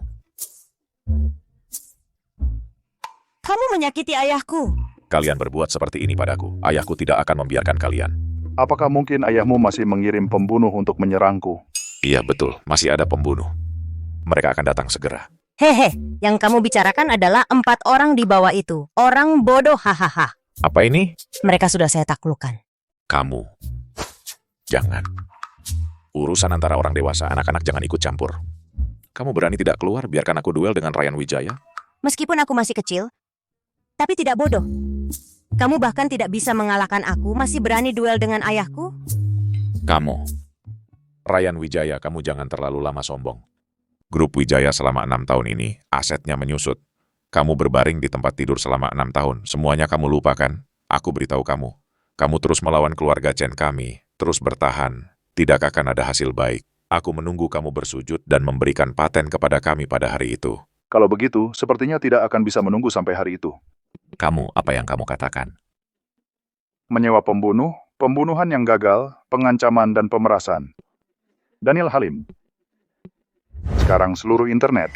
menyakiti ayahku. Kalian berbuat seperti ini padaku. Ayahku tidak akan membiarkan kalian. Apakah mungkin ayahmu masih mengirim pembunuh untuk menyerangku? Iya betul, masih ada pembunuh. Mereka akan datang segera. Hehe, yang kamu bicarakan adalah 4 orang di bawah itu. Orang bodoh, hahaha. Apa ini? Mereka sudah saya taklukkan. Kamu. Jangan. Urusan antara orang dewasa, anak-anak jangan ikut campur. Kamu berani tidak keluar, biarkan aku duel dengan Ryan Wijaya? Meskipun aku masih kecil, tapi tidak bodoh. Kamu bahkan tidak bisa mengalahkan aku, masih berani duel dengan ayahku? Kamu. Ryan Wijaya, kamu jangan terlalu lama sombong. Grup Wijaya selama 6 tahun ini, asetnya menyusut. Kamu berbaring di tempat tidur selama 6 tahun. Semuanya kamu lupakan. Aku beritahu kamu. Kamu terus melawan keluarga Chen kami. Terus bertahan. Tidak akan ada hasil baik. Aku menunggu kamu bersujud dan memberikan paten kepada kami pada hari itu. Kalau begitu, sepertinya tidak akan bisa menunggu sampai hari itu. Kamu, apa yang kamu katakan? Menyewa pembunuh, pembunuhan yang gagal, pengancaman dan pemerasan. Daniel Halim. Sekarang seluruh internet.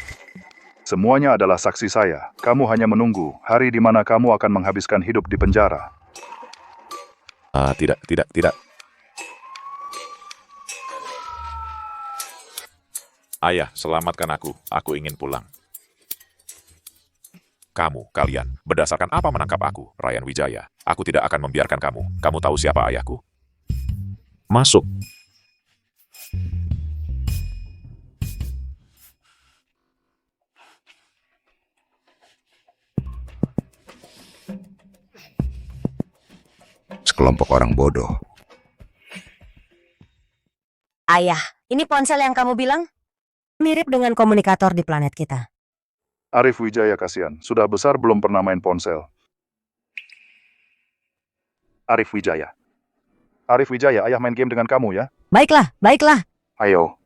Semuanya adalah saksi saya. Kamu hanya menunggu hari di mana kamu akan menghabiskan hidup di penjara. Tidak. Ayah, selamatkan aku. Aku ingin pulang. Kalian, berdasarkan apa menangkap aku, Ryan Wijaya? Aku tidak akan membiarkan kamu. Kamu tahu siapa ayahku? Masuk. Sekelompok orang bodoh. Ayah, ini ponsel yang kamu bilang? Mirip dengan komunikator di planet kita. Arif Wijaya kasihan, sudah besar belum pernah main ponsel. Arif Wijaya. Arif Wijaya, ayah main game dengan kamu ya? Baiklah, baiklah. Ayo.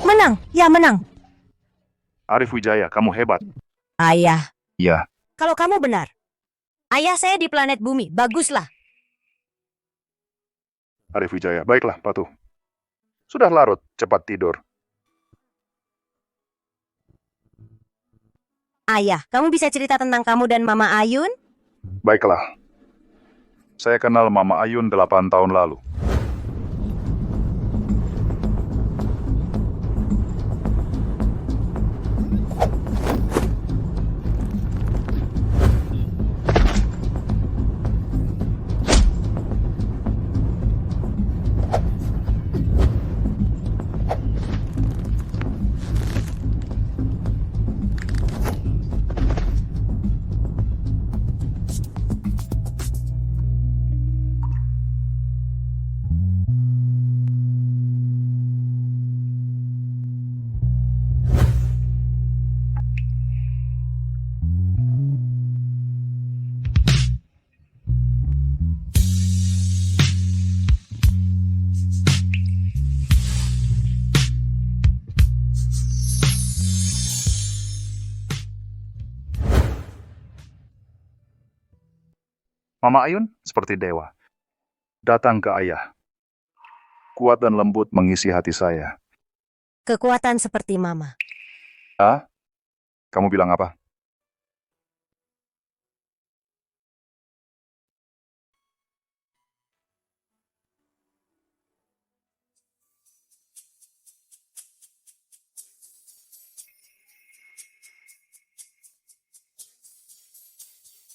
Menang, ya menang. Arif Wijaya, kamu hebat. Ayah, Ya. kalau kamu benar. Ayah saya di planet bumi, baguslah. Arif Wijaya, baiklah, patuh. Sudah larut, cepat tidur. Ayah, kamu bisa cerita tentang kamu dan Mama Ayun? Baiklah. Saya kenal Mama Ayun 8 tahun lalu. Mama Ayun seperti dewa. Datang ke ayah. Kuat dan lembut mengisi hati saya. Kekuatan seperti Mama. Ah? Kamu bilang apa?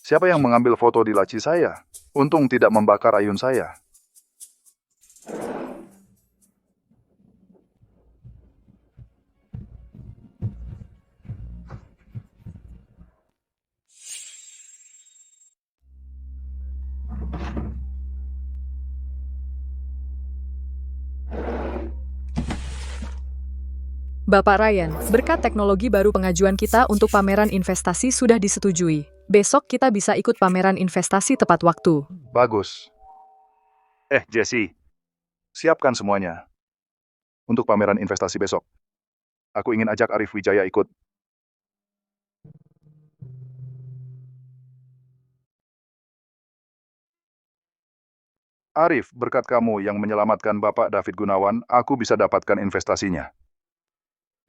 Siapa yang mengambil foto di laci saya? Untung tidak membakar ayun saya. Bapak Ryan, berkat teknologi baru pengajuan kita untuk pameran investasi sudah disetujui. Besok kita bisa ikut pameran investasi tepat waktu. Bagus. Jesse. Siapkan semuanya. Untuk pameran investasi besok. Aku ingin ajak Arif Wijaya ikut. Arif, berkat kamu yang menyelamatkan Bapak David Gunawan, aku bisa dapatkan investasinya.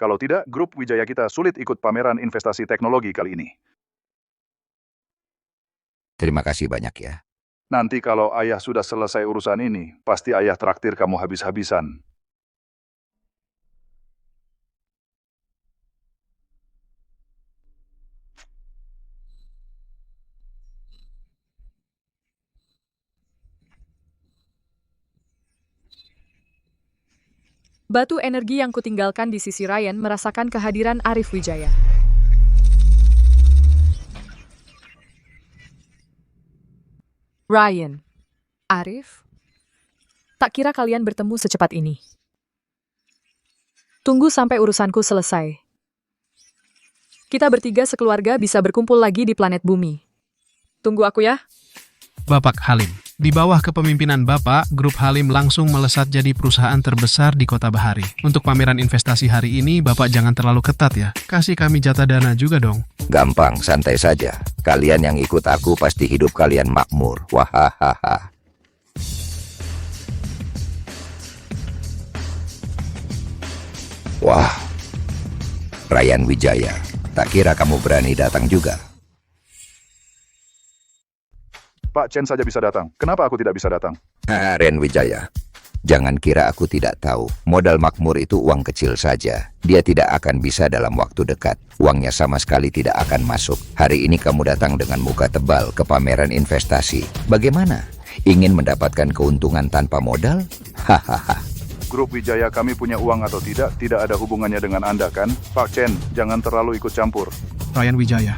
Kalau tidak, grup Wijaya kita sulit ikut pameran investasi teknologi kali ini. Terima kasih banyak ya. Nanti kalau ayah sudah selesai urusan ini, pasti ayah traktir kamu habis-habisan. Batu energi yang kutinggalkan di sisi Ryan merasakan kehadiran Arif Wijaya. Ryan. Arif? Tak kira kalian bertemu secepat ini. Tunggu sampai urusanku selesai. Kita bertiga sekeluarga bisa berkumpul lagi di planet bumi. Tunggu aku ya. Bapak Halim. Di bawah kepemimpinan Bapak, Grup Halim langsung melesat jadi perusahaan terbesar di Kota Bahari. Untuk pameran investasi hari ini, Bapak jangan terlalu ketat ya. Kasih kami jatah dana juga dong. Gampang, santai saja. Kalian yang ikut aku pasti hidup kalian makmur. Wahahaha. Wah, Ryan Wijaya. Tak kira kamu berani datang juga. Pak Chen saja bisa datang. Kenapa aku tidak bisa datang? Ryan Wijaya. Jangan kira aku tidak tahu. Modal makmur itu uang kecil saja. Dia tidak akan bisa dalam waktu dekat. Uangnya sama sekali tidak akan masuk. Hari ini kamu datang dengan muka tebal ke pameran investasi. Bagaimana? Ingin mendapatkan keuntungan tanpa modal? Hahaha. Grup Wijaya kami punya uang atau tidak ada hubungannya dengan Anda kan? Pak Chen, jangan terlalu ikut campur. Ryan Wijaya.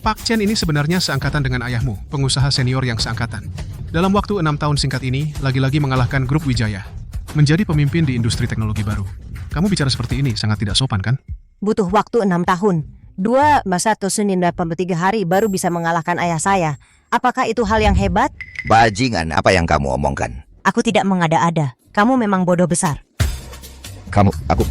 Pak Chen ini sebenarnya seangkatan dengan ayahmu, pengusaha senior yang seangkatan. Dalam waktu 6 tahun singkat ini, lagi-lagi mengalahkan grup Wijaya. Menjadi pemimpin di industri teknologi baru. Kamu bicara seperti ini sangat tidak sopan kan? Butuh waktu 6 tahun. 2 masa atau Senin 83 hari baru bisa mengalahkan ayah saya. Apakah itu hal yang hebat? Bajingan, apa yang kamu omongkan? Aku tidak mengada-ada. Kamu memang bodoh besar. Aku...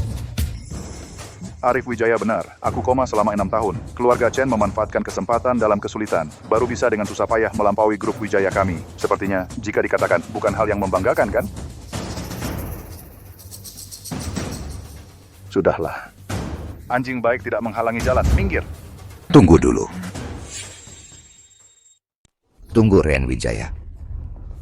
Arif Wijaya benar, aku koma selama 6 tahun. Keluarga Chen memanfaatkan kesempatan dalam kesulitan, baru bisa dengan susah payah melampaui grup Wijaya kami. Sepertinya, jika dikatakan bukan hal yang membanggakan kan? Sudahlah. Anjing baik tidak menghalangi jalan, minggir. Tunggu dulu. Tunggu, Ryan Wijaya.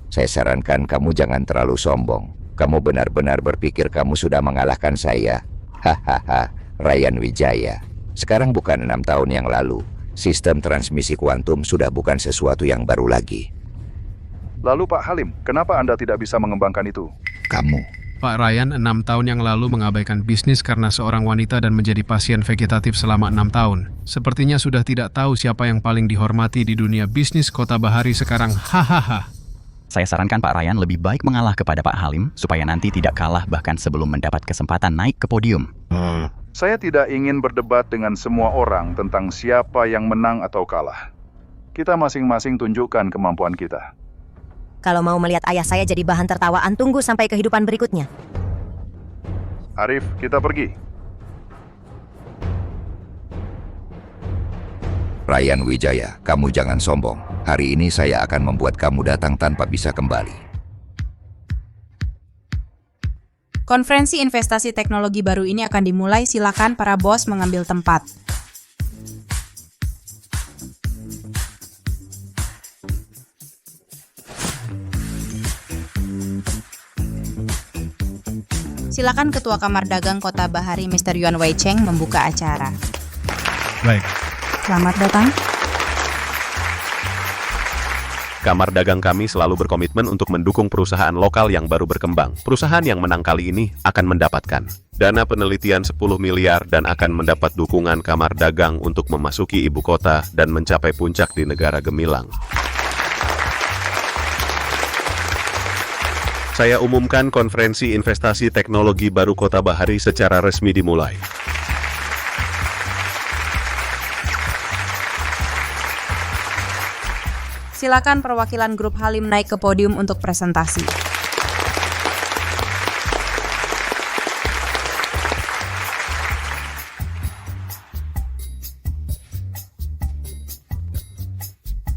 Saya sarankan kamu jangan terlalu sombong. Kamu benar-benar berpikir kamu sudah mengalahkan saya. Hahaha. Ryan Wijaya. Sekarang bukan 6 tahun yang lalu. Sistem transmisi kuantum sudah bukan sesuatu yang baru lagi. Lalu Pak Halim, kenapa Anda tidak bisa mengembangkan itu? Kamu. Pak Ryan 6 tahun yang lalu mengabaikan bisnis karena seorang wanita dan menjadi pasien vegetatif selama 6 tahun. Sepertinya sudah tidak tahu siapa yang paling dihormati di dunia bisnis Kota Bahari sekarang. Hahaha. Saya sarankan Pak Ryan lebih baik mengalah kepada Pak Halim supaya nanti tidak kalah bahkan sebelum mendapat kesempatan naik ke podium. Saya tidak ingin berdebat dengan semua orang tentang siapa yang menang atau kalah. Kita masing-masing tunjukkan kemampuan kita. Kalau mau melihat ayah saya jadi bahan tertawaan, tunggu sampai kehidupan berikutnya. Arif, kita pergi. Ryan Wijaya, kamu jangan sombong. Hari ini saya akan membuat kamu datang tanpa bisa kembali. Konferensi investasi teknologi baru ini akan dimulai, silakan para bos mengambil tempat. Silakan Ketua Kamar Dagang Kota Bahari Mr. Yuan Wei Cheng membuka acara. Baik. Selamat datang. Kamar dagang kami selalu berkomitmen untuk mendukung perusahaan lokal yang baru berkembang. Perusahaan yang menang kali ini akan mendapatkan dana penelitian 10 miliar dan akan mendapat dukungan Kamar Dagang untuk memasuki ibu kota dan mencapai puncak di negara gemilang. Saya umumkan konferensi investasi teknologi baru Kota Bahari secara resmi dimulai. Silakan perwakilan grup Halim naik ke podium untuk presentasi.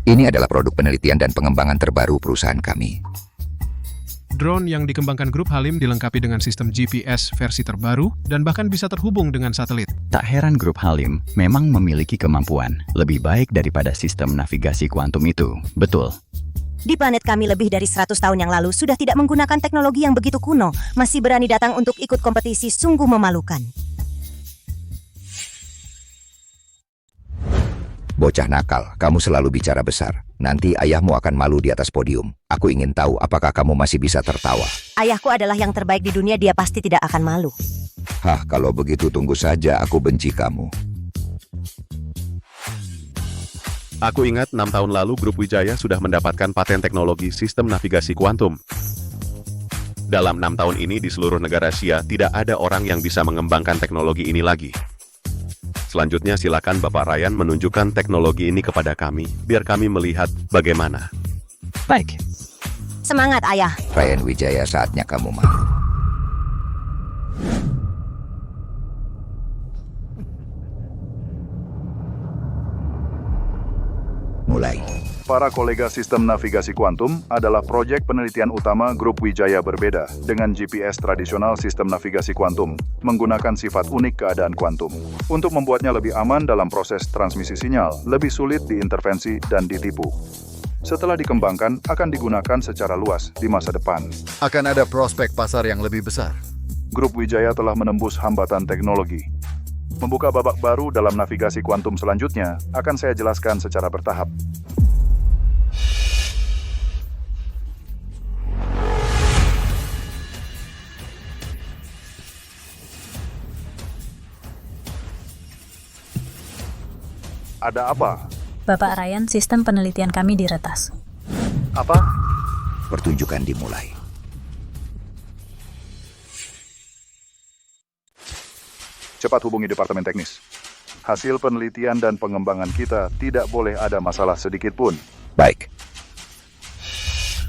Ini adalah produk penelitian dan pengembangan terbaru perusahaan kami. Drone yang dikembangkan grup Halim dilengkapi dengan sistem GPS versi terbaru dan bahkan bisa terhubung dengan satelit. Tak heran grup Halim memang memiliki kemampuan lebih baik daripada sistem navigasi kuantum itu. Betul. Di planet kami lebih dari 100 tahun yang lalu sudah tidak menggunakan teknologi yang begitu kuno. Masih berani datang untuk ikut kompetisi, sungguh memalukan. Bocah nakal, kamu selalu bicara besar. Nanti ayahmu akan malu di atas podium. Aku ingin tahu apakah kamu masih bisa tertawa. Ayahku adalah yang terbaik di dunia, dia pasti tidak akan malu. Hah, kalau begitu tunggu saja, aku benci kamu. Aku ingat 6 tahun lalu Grup Wijaya sudah mendapatkan paten teknologi sistem navigasi kuantum. Dalam 6 tahun ini di seluruh negara Asia tidak ada orang yang bisa mengembangkan teknologi ini lagi. Selanjutnya silakan Bapak Ryan menunjukkan teknologi ini kepada kami, biar kami melihat bagaimana. Baik. Semangat, Ayah. Ryan Wijaya, saatnya kamu malu. Mulai. Para kolega sistem navigasi kuantum adalah proyek penelitian utama Grup Wijaya berbeda dengan GPS tradisional sistem navigasi kuantum, menggunakan sifat unik keadaan kuantum. Untuk membuatnya lebih aman dalam proses transmisi sinyal, lebih sulit diintervensi dan ditipu. Setelah dikembangkan, akan digunakan secara luas di masa depan. Akan ada prospek pasar yang lebih besar. Grup Wijaya telah menembus hambatan teknologi. Membuka babak baru dalam navigasi kuantum selanjutnya, akan saya jelaskan secara bertahap. Ada apa? Bapak Ryan, sistem penelitian kami diretas. Apa? Pertunjukan dimulai. Cepat hubungi Departemen Teknis. Hasil penelitian dan pengembangan kita tidak boleh ada masalah sedikit pun. Baik.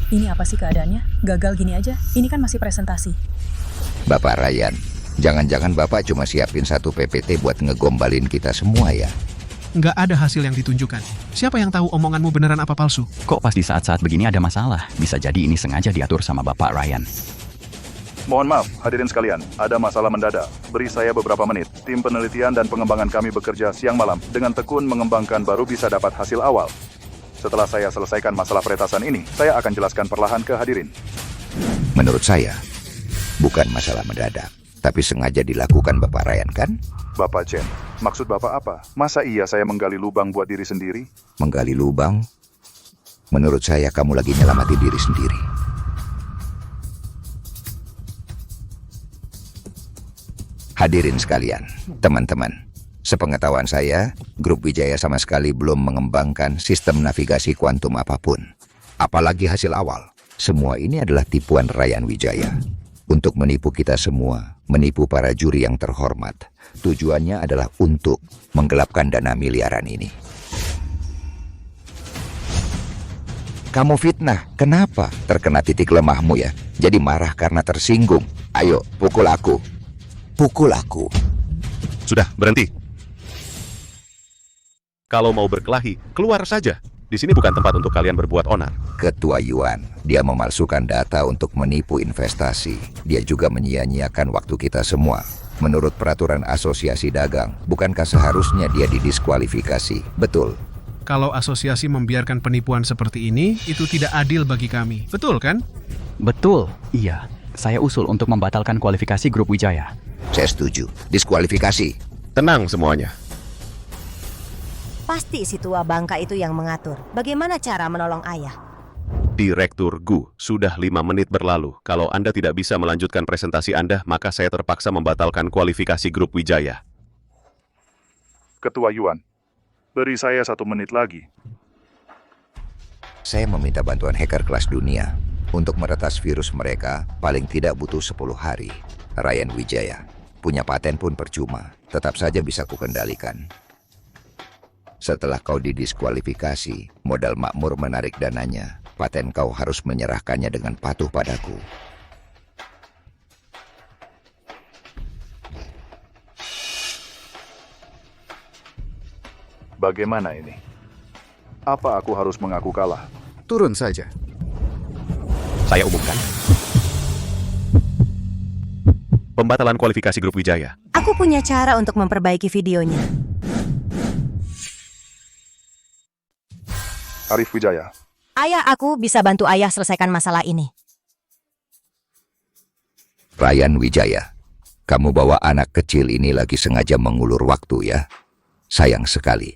Ini apa sih keadaannya? Gagal gini aja? Ini kan masih presentasi. Bapak Ryan, jangan-jangan Bapak cuma siapin satu PPT buat ngegombalin kita semua ya? Nggak ada hasil yang ditunjukkan. Siapa yang tahu omonganmu beneran apa palsu? Kok pas di saat-saat begini ada masalah? Bisa jadi ini sengaja diatur sama Bapak Ryan. Mohon maaf, hadirin sekalian, ada masalah mendadak. Beri saya beberapa menit. Tim penelitian dan pengembangan kami bekerja siang malam dengan tekun mengembangkan baru bisa dapat hasil awal. Setelah saya selesaikan masalah peretasan ini, saya akan jelaskan perlahan ke hadirin. Menurut saya, bukan masalah mendadak, tapi sengaja dilakukan Bapak Ryan kan? Bapak Chen, maksud Bapak apa? Masa iya saya menggali lubang buat diri sendiri? Menggali lubang? Menurut saya kamu lagi nyelamati diri sendiri. Hadirin sekalian, teman-teman, sepengetahuan saya, Grup Wijaya sama sekali belum mengembangkan sistem navigasi kuantum apapun. Apalagi hasil awal. Semua ini adalah tipuan Ryan Wijaya. Untuk menipu kita semua, menipu para juri yang terhormat. Tujuannya adalah untuk menggelapkan dana miliaran ini. Kamu fitnah, kenapa? Terkena titik lemahmu ya? Jadi marah karena tersinggung. Ayo, pukul aku. Pukul aku. Sudah, berhenti. Kalau mau berkelahi, keluar saja. Di sini bukan tempat untuk kalian berbuat onar. Ketua Yuan, dia memalsukan data untuk menipu investasi. Dia juga menyia-nyiakan waktu kita semua. Menurut peraturan asosiasi dagang, bukankah seharusnya dia didiskualifikasi? Betul. Kalau asosiasi membiarkan penipuan seperti ini, itu tidak adil bagi kami. Betul kan? Betul, iya. Saya usul untuk membatalkan kualifikasi Grup Wijaya. Saya setuju. Diskualifikasi. Tenang semuanya. Pasti si tua bangka itu yang mengatur. Bagaimana cara menolong ayah? Direktur Gu, sudah 5 menit berlalu. Kalau Anda tidak bisa melanjutkan presentasi Anda, maka saya terpaksa membatalkan kualifikasi Grup Wijaya. Ketua Yuan, beri saya 1 menit lagi. Saya meminta bantuan hacker kelas dunia. Untuk meretas virus mereka, paling tidak butuh 10 hari. Ryan Wijaya. Punya paten pun percuma. Tetap saja bisa kukendalikan. Setelah kau didiskualifikasi, modal makmur menarik dananya. Paten kau harus menyerahkannya dengan patuh padaku. Bagaimana ini? Apa aku harus mengaku kalah? Turun saja. Saya umumkan. Pembatalan kualifikasi Grup Wijaya. Aku punya cara untuk memperbaiki videonya. Arif Wijaya. Ayah, aku bisa bantu ayah selesaikan masalah ini. Ryan Wijaya, kamu bawa anak kecil ini lagi sengaja mengulur waktu ya? Sayang sekali.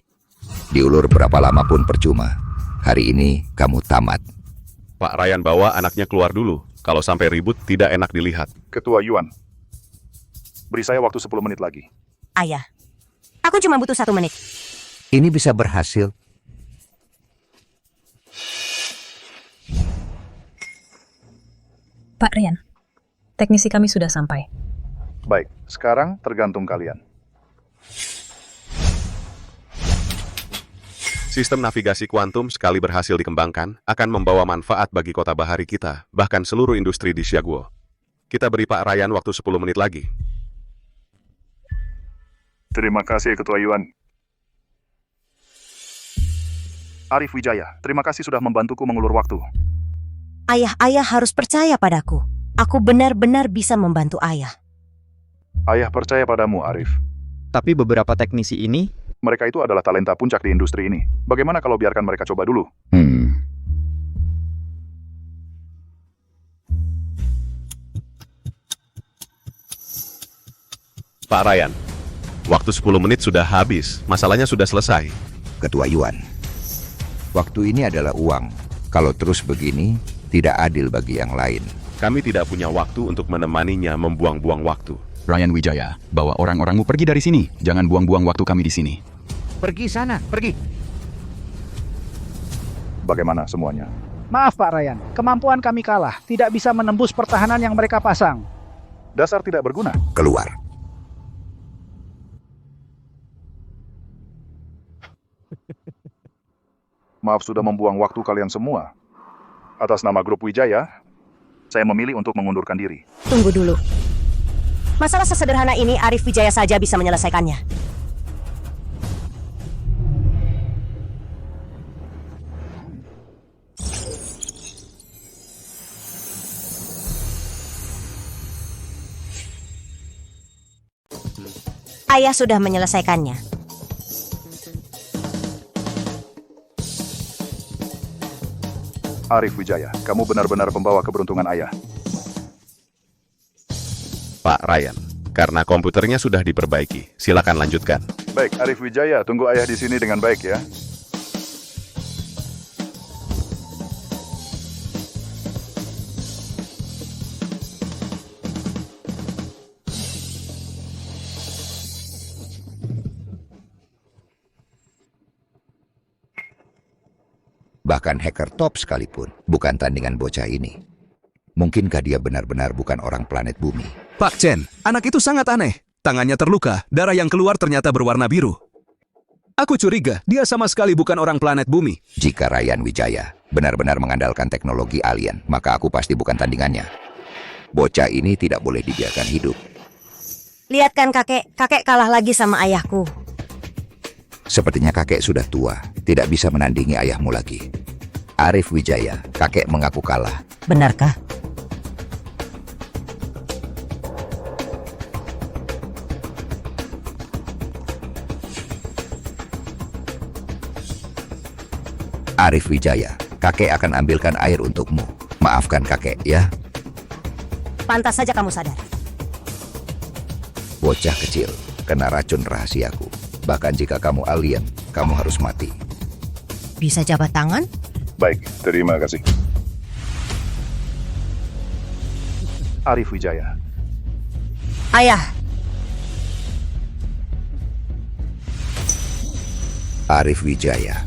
Diulur berapa lama pun percuma. Hari ini kamu tamat. Pak Ryan bawa anaknya keluar dulu. Kalau sampai ribut, tidak enak dilihat. Ketua Yuan, beri saya waktu 10 menit lagi. Ayah, aku cuma butuh 1 menit. Ini bisa berhasil. Pak Ryan, teknisi kami sudah sampai. Baik, sekarang tergantung kalian. Sistem navigasi kuantum sekali berhasil dikembangkan, akan membawa manfaat bagi kota bahari kita, bahkan seluruh industri di Xiaguo. Kita beri Pak Ryan waktu 10 menit lagi. Terima kasih, Ketua Yuan. Arif Wijaya, terima kasih sudah membantuku mengulur waktu. Ayah harus percaya padaku. Aku benar-benar bisa membantu ayah. Ayah percaya padamu, Arif. Tapi beberapa teknisi ini... Mereka itu adalah talenta puncak di industri ini. Bagaimana kalau biarkan mereka coba dulu? Pak Ryan, waktu 10 menit sudah habis. Masalahnya sudah selesai. Ketua Yuan, waktu ini adalah uang. Kalau terus begini, tidak adil bagi yang lain. Kami tidak punya waktu untuk menemaninya membuang-buang waktu. Ryan Wijaya, bawa orang-orangmu pergi dari sini. Jangan buang-buang waktu kami di sini. Pergi sana, pergi. Bagaimana semuanya? Maaf Pak Ryan, kemampuan kami kalah. Tidak bisa menembus pertahanan yang mereka pasang. Dasar tidak berguna. Keluar. Maaf sudah membuang waktu kalian semua. Atas nama Grup Wijaya, saya memilih untuk mengundurkan diri. Tunggu dulu. Masalah sesederhana ini Arif Wijaya saja bisa menyelesaikannya. Ayah sudah menyelesaikannya. Arif Wijaya, kamu benar-benar pembawa keberuntungan ayah. Pak Ryan, karena komputernya sudah diperbaiki, silakan lanjutkan. Baik, Arif Wijaya, tunggu ayah di sini dengan baik ya. Bahkan hacker top sekalipun bukan tandingan bocah ini. Mungkinkah dia benar-benar bukan orang planet bumi? Pak Chen, anak itu sangat aneh. Tangannya terluka, darah yang keluar ternyata berwarna biru. Aku curiga dia sama sekali bukan orang planet bumi. Jika Ryan Wijaya benar-benar mengandalkan teknologi alien, maka aku pasti bukan tandingannya. Bocah ini tidak boleh dibiarkan hidup. Lihat kan kakek kalah lagi sama ayahku. Sepertinya kakek sudah tua, tidak bisa menandingi ayahmu lagi. Arif Wijaya, kakek mengaku kalah. Benarkah? Arif Wijaya, kakek akan ambilkan air untukmu. Maafkan kakek ya. Pantas saja kamu sadar. Bocah kecil, kena racun rahasiaku. Bahkan jika kamu alien, kamu harus mati. Bisa jabat tangan? Baik, terima kasih. Arif Wijaya. Ayah. Arif Wijaya.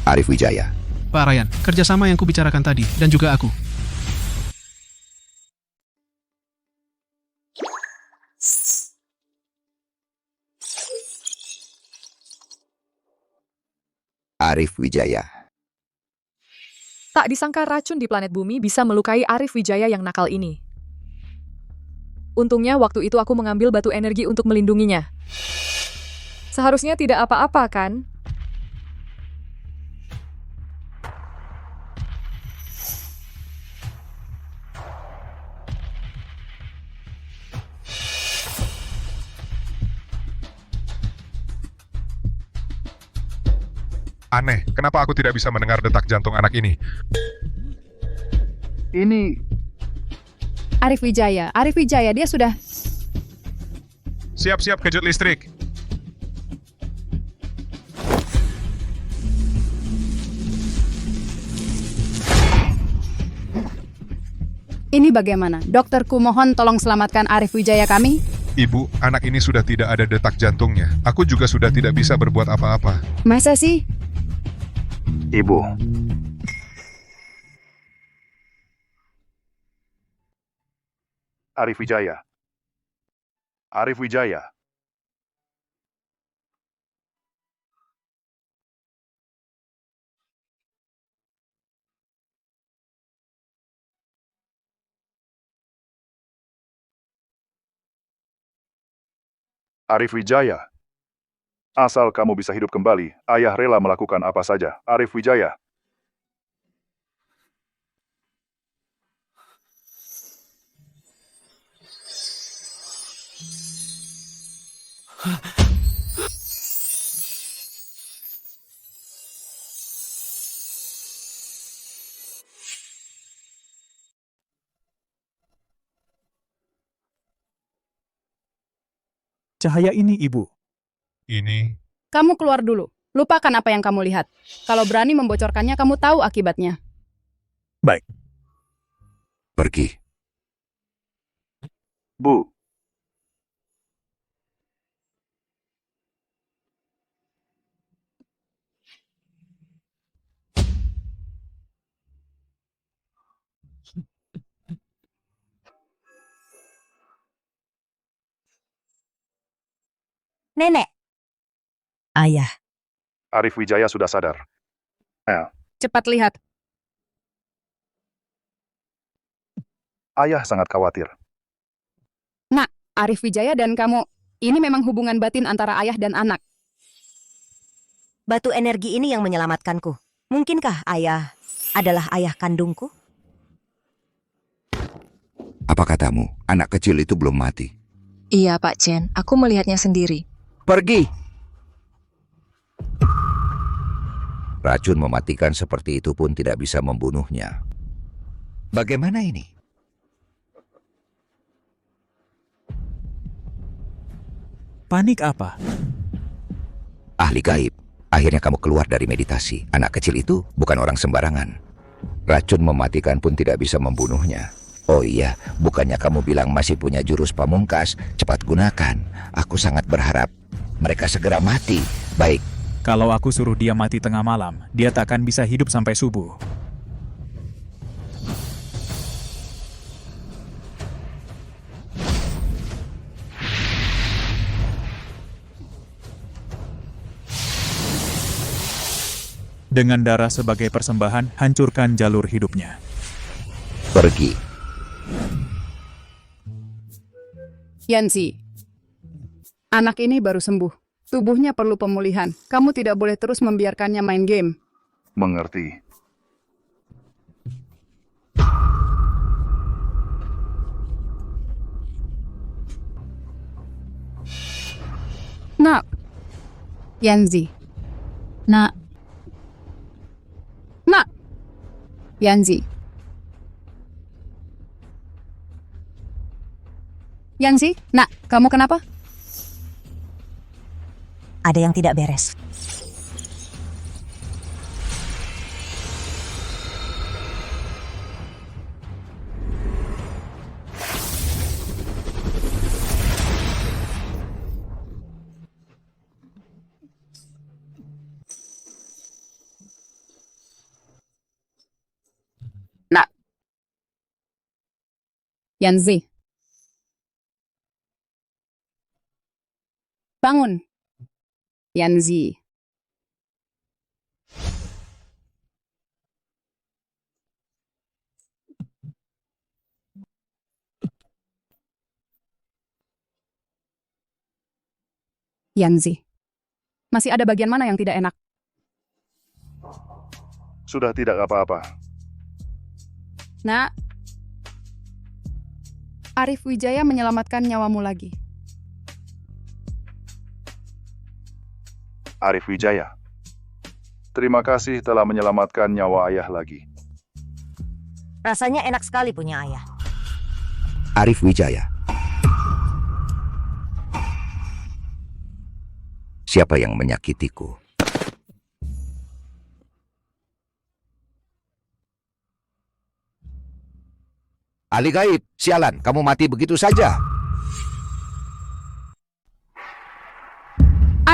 Arif Wijaya. Pak Ryan, kerjasama yang kubicarakan tadi, dan juga aku. Arif Wijaya. Tak disangka racun di planet bumi bisa melukai Arif Wijaya yang nakal ini. Untungnya waktu itu aku mengambil batu energi untuk melindunginya. Seharusnya tidak apa-apa kan? Aneh, kenapa aku tidak bisa mendengar detak jantung anak ini? Ini... Arif Wijaya, dia sudah... Siap-siap kejut listrik. Ini bagaimana? Dokterku mohon tolong selamatkan Arif Wijaya kami. Ibu, anak ini sudah tidak ada detak jantungnya. Aku juga sudah tidak bisa berbuat apa-apa. Masa sih? Ibu. Arif Wijaya. Arif Wijaya. Arif Wijaya. Asal kamu bisa hidup kembali, ayah rela melakukan apa saja. Arif Wijaya. Cahaya ini, Ibu. Ini, Kamu keluar dulu. Lupakan apa yang kamu lihat. Kalau berani membocorkannya, kamu tahu akibatnya. Baik. Pergi. Bu, Nenek. Ayah. Arif Wijaya sudah sadar. Cepat lihat. Ayah sangat khawatir. Nak, Arif Wijaya dan kamu, ini memang hubungan batin antara ayah dan anak. Batu energi ini yang menyelamatkanku. Mungkinkah ayah adalah ayah kandungku? Apa katamu? Anak kecil itu belum mati. Iya, Pak Chen. Aku melihatnya sendiri. Pergi! Racun mematikan seperti itu pun tidak bisa membunuhnya. Bagaimana ini? Panik apa? Ahli gaib. Akhirnya kamu keluar dari meditasi. Anak kecil itu bukan orang sembarangan. Racun mematikan pun tidak bisa membunuhnya. Oh iya, bukannya kamu bilang masih punya jurus pamungkas? Cepat gunakan. Aku sangat berharap mereka segera mati. Baik. Kalau aku suruh dia mati tengah malam, dia takkan bisa hidup sampai subuh. Dengan darah sebagai persembahan, hancurkan jalur hidupnya. Pergi. Yanzi, anak ini baru sembuh. Tubuhnya perlu pemulihan. Kamu tidak boleh terus membiarkannya main game. Mengerti. Nak. Yanzi. Nak. Nak. Yanzi. Yanzi, nak, kamu kenapa? Ada yang tidak beres. Nak. Yanzi. Bangun. Yanzi. Yanzi. Masih ada bagian mana yang tidak enak? Sudah tidak apa-apa. Nak. Arif Wijaya menyelamatkan nyawamu lagi. Arif Wijaya. Terima kasih telah menyelamatkan nyawa ayah lagi. Rasanya enak sekali punya ayah. Arif Wijaya. Siapa yang menyakitiku? Ahli gaib, sialan, kamu mati begitu saja.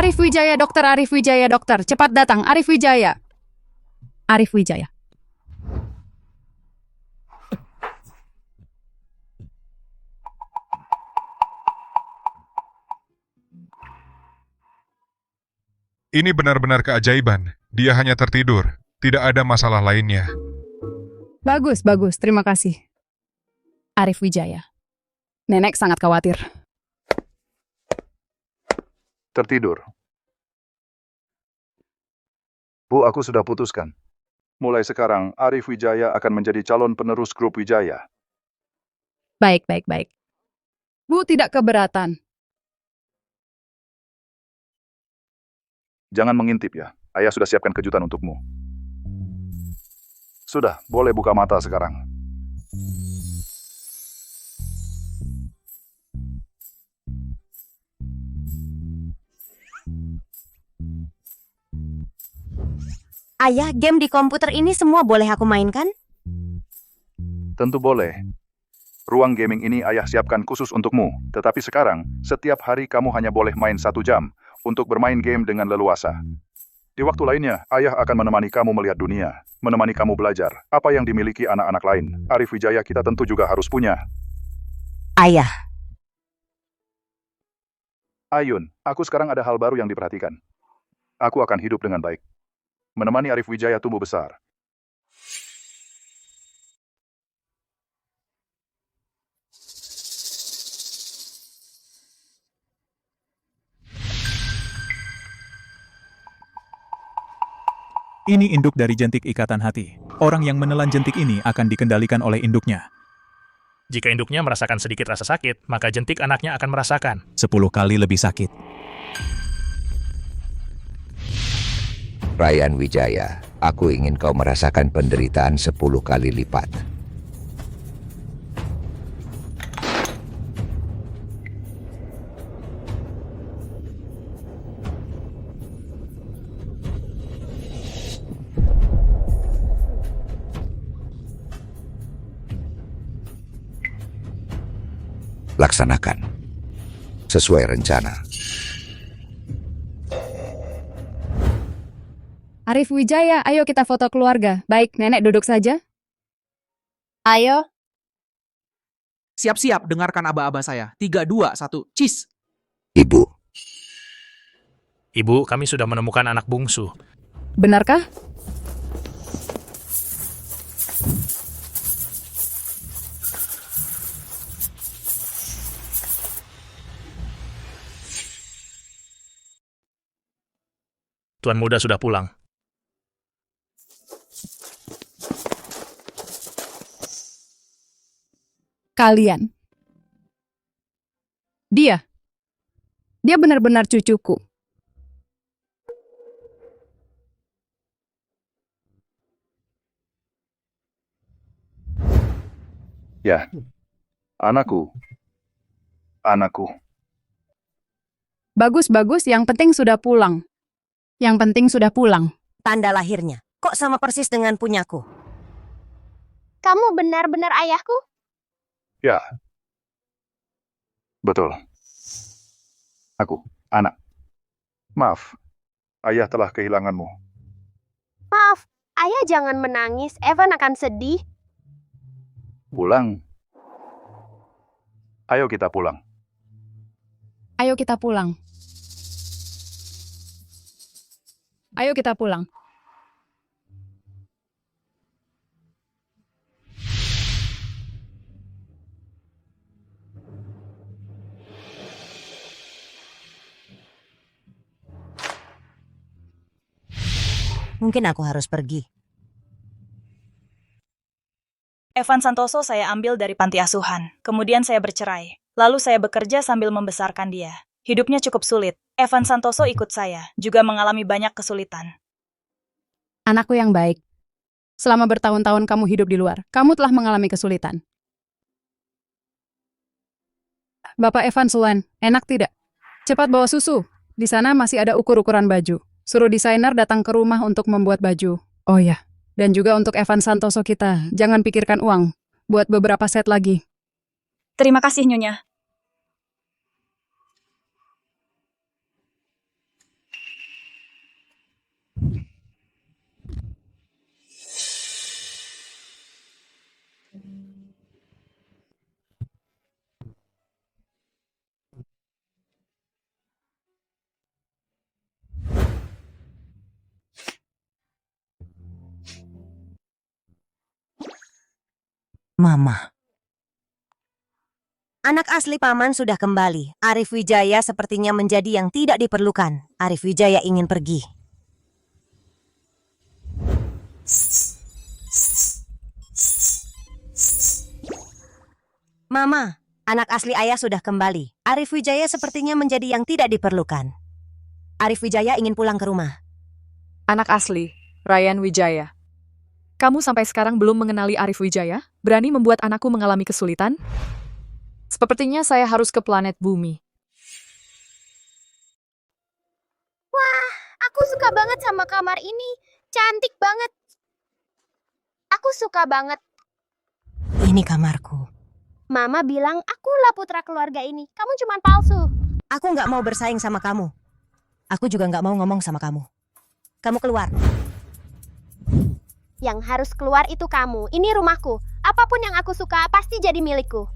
Arif Wijaya, dokter Arif Wijaya, dokter. Cepat datang, Arif Wijaya. Arif Wijaya. ini benar-benar keajaiban. Dia hanya tertidur. Tidak ada masalah lainnya. Bagus, bagus. Terima kasih. Arif Wijaya. Nenek sangat khawatir. Tertidur. Bu, aku sudah putuskan. Mulai sekarang, Arif Wijaya akan menjadi calon penerus grup Wijaya. Baik, baik, baik. Bu tidak keberatan. Jangan mengintip ya. Ayah sudah siapkan kejutan untukmu. Sudah, boleh buka mata sekarang. Ayah, game di komputer ini semua boleh aku mainkan? Tentu boleh. Ruang gaming ini ayah siapkan khusus untukmu. Tetapi sekarang, setiap hari kamu hanya boleh main 1 jam untuk bermain game dengan leluasa. Di waktu lainnya, ayah akan menemani kamu melihat dunia, menemani kamu belajar apa yang dimiliki anak-anak lain. Arif Wijaya kita tentu juga harus punya. Ayah. Ayun, aku sekarang ada hal baru yang diperhatikan. Aku akan hidup dengan baik. Menemani Arif Wijaya tumbuh besar. Ini induk dari jentik ikatan hati. Orang yang menelan jentik ini akan dikendalikan oleh induknya. Jika induknya merasakan sedikit rasa sakit, maka jentik anaknya akan merasakan 10 kali lebih sakit. Ryan Wijaya, aku ingin kau merasakan penderitaan 10 kali lipat. Laksanakan sesuai rencana. Arif Wijaya, ayo kita foto keluarga. Baik, nenek duduk saja. Ayo. Siap-siap, dengarkan aba-aba saya. 3, 2, 1, cheese. Ibu. Ibu, kami sudah menemukan anak bungsu. Benarkah? Tuan muda sudah pulang. Kalian. Dia benar-benar cucuku. Ya, anakku. Anakku. Bagus-bagus, yang penting sudah pulang. Yang penting sudah pulang. Tanda lahirnya. Kok sama persis dengan punyaku? Kamu benar-benar ayahku? Ya. Betul. Aku, anak. Maaf, ayah telah kehilanganmu. Maaf, ayah jangan menangis. Evan akan sedih. Pulang. Ayo kita pulang. Ayo kita pulang. Ayo kita pulang. Mungkin aku harus pergi. Evan Santoso saya ambil dari panti asuhan. Kemudian saya bercerai. Lalu saya bekerja sambil membesarkan dia. Hidupnya cukup sulit. Evan Santoso ikut saya, juga mengalami banyak kesulitan. Anakku yang baik. Selama bertahun-tahun kamu hidup di luar, kamu telah mengalami kesulitan. Bapak Evan Sulan, enak tidak? Cepat bawa susu. Di sana masih ada ukur-ukuran baju. Suruh desainer datang ke rumah untuk membuat baju. Oh ya, dan juga untuk Evan Santoso kita, jangan pikirkan uang. Buat beberapa set lagi. Terima kasih, Nyonya. Mama. Anak asli paman sudah kembali. Arif Wijaya sepertinya menjadi yang tidak diperlukan. Arif Wijaya ingin pergi. Mama, anak asli ayah sudah kembali. Arif Wijaya sepertinya menjadi yang tidak diperlukan. Arif Wijaya ingin pulang ke rumah. Anak asli, Ryan Wijaya. Kamu sampai sekarang belum mengenali Arif Wijaya? Berani membuat anakku mengalami kesulitan? Sepertinya saya harus ke planet bumi. Wah, aku suka banget sama kamar ini. Cantik banget. Aku suka banget. Ini kamarku. Mama bilang akulah putra keluarga ini. Kamu cuma palsu. Aku nggak mau bersaing sama kamu. Aku juga nggak mau ngomong sama kamu. Kamu keluar. Yang harus keluar itu kamu. Ini rumahku. Apapun yang aku suka pasti jadi milikku.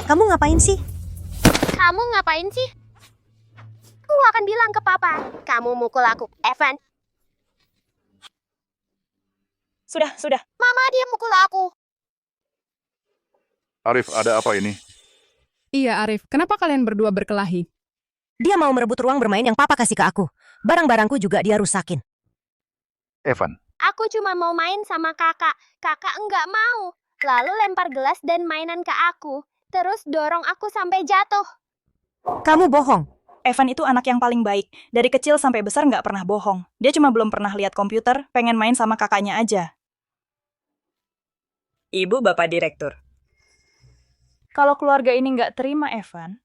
Kamu ngapain sih? Kamu ngapain sih? Aku akan bilang ke papa. Kamu mukul aku, Evan. Sudah. Mama, dia mukul aku. Arif, ada apa ini? Iya, Arif. Kenapa kalian berdua berkelahi? Dia mau merebut ruang bermain yang papa kasih ke aku. Barang-barangku juga dia rusakin. Evan. Aku cuma mau main sama kakak. Kakak enggak mau. Lalu lempar gelas dan mainan ke aku. Terus dorong aku sampai jatuh. Kamu bohong. Evan itu anak yang paling baik. Dari kecil sampai besar nggak pernah bohong. Dia cuma belum pernah lihat komputer, pengen main sama kakaknya aja. Ibu Bapak Direktur. Kalau keluarga ini nggak terima Evan,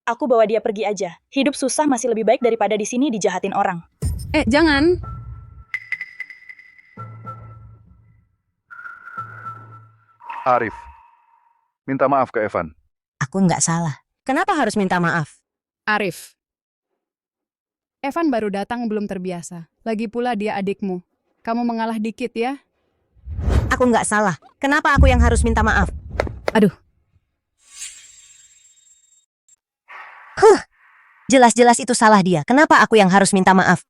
aku bawa dia pergi aja. Hidup susah masih lebih baik daripada di sini dijahatin orang. Jangan. Arif, minta maaf ke Evan. Aku nggak salah. Kenapa harus minta maaf? Arif. Evan baru datang belum terbiasa. Lagi pula dia adikmu. Kamu mengalah dikit ya. Aku nggak salah. Kenapa aku yang harus minta maaf? Aduh. Jelas-jelas itu salah dia. Kenapa aku yang harus minta maaf?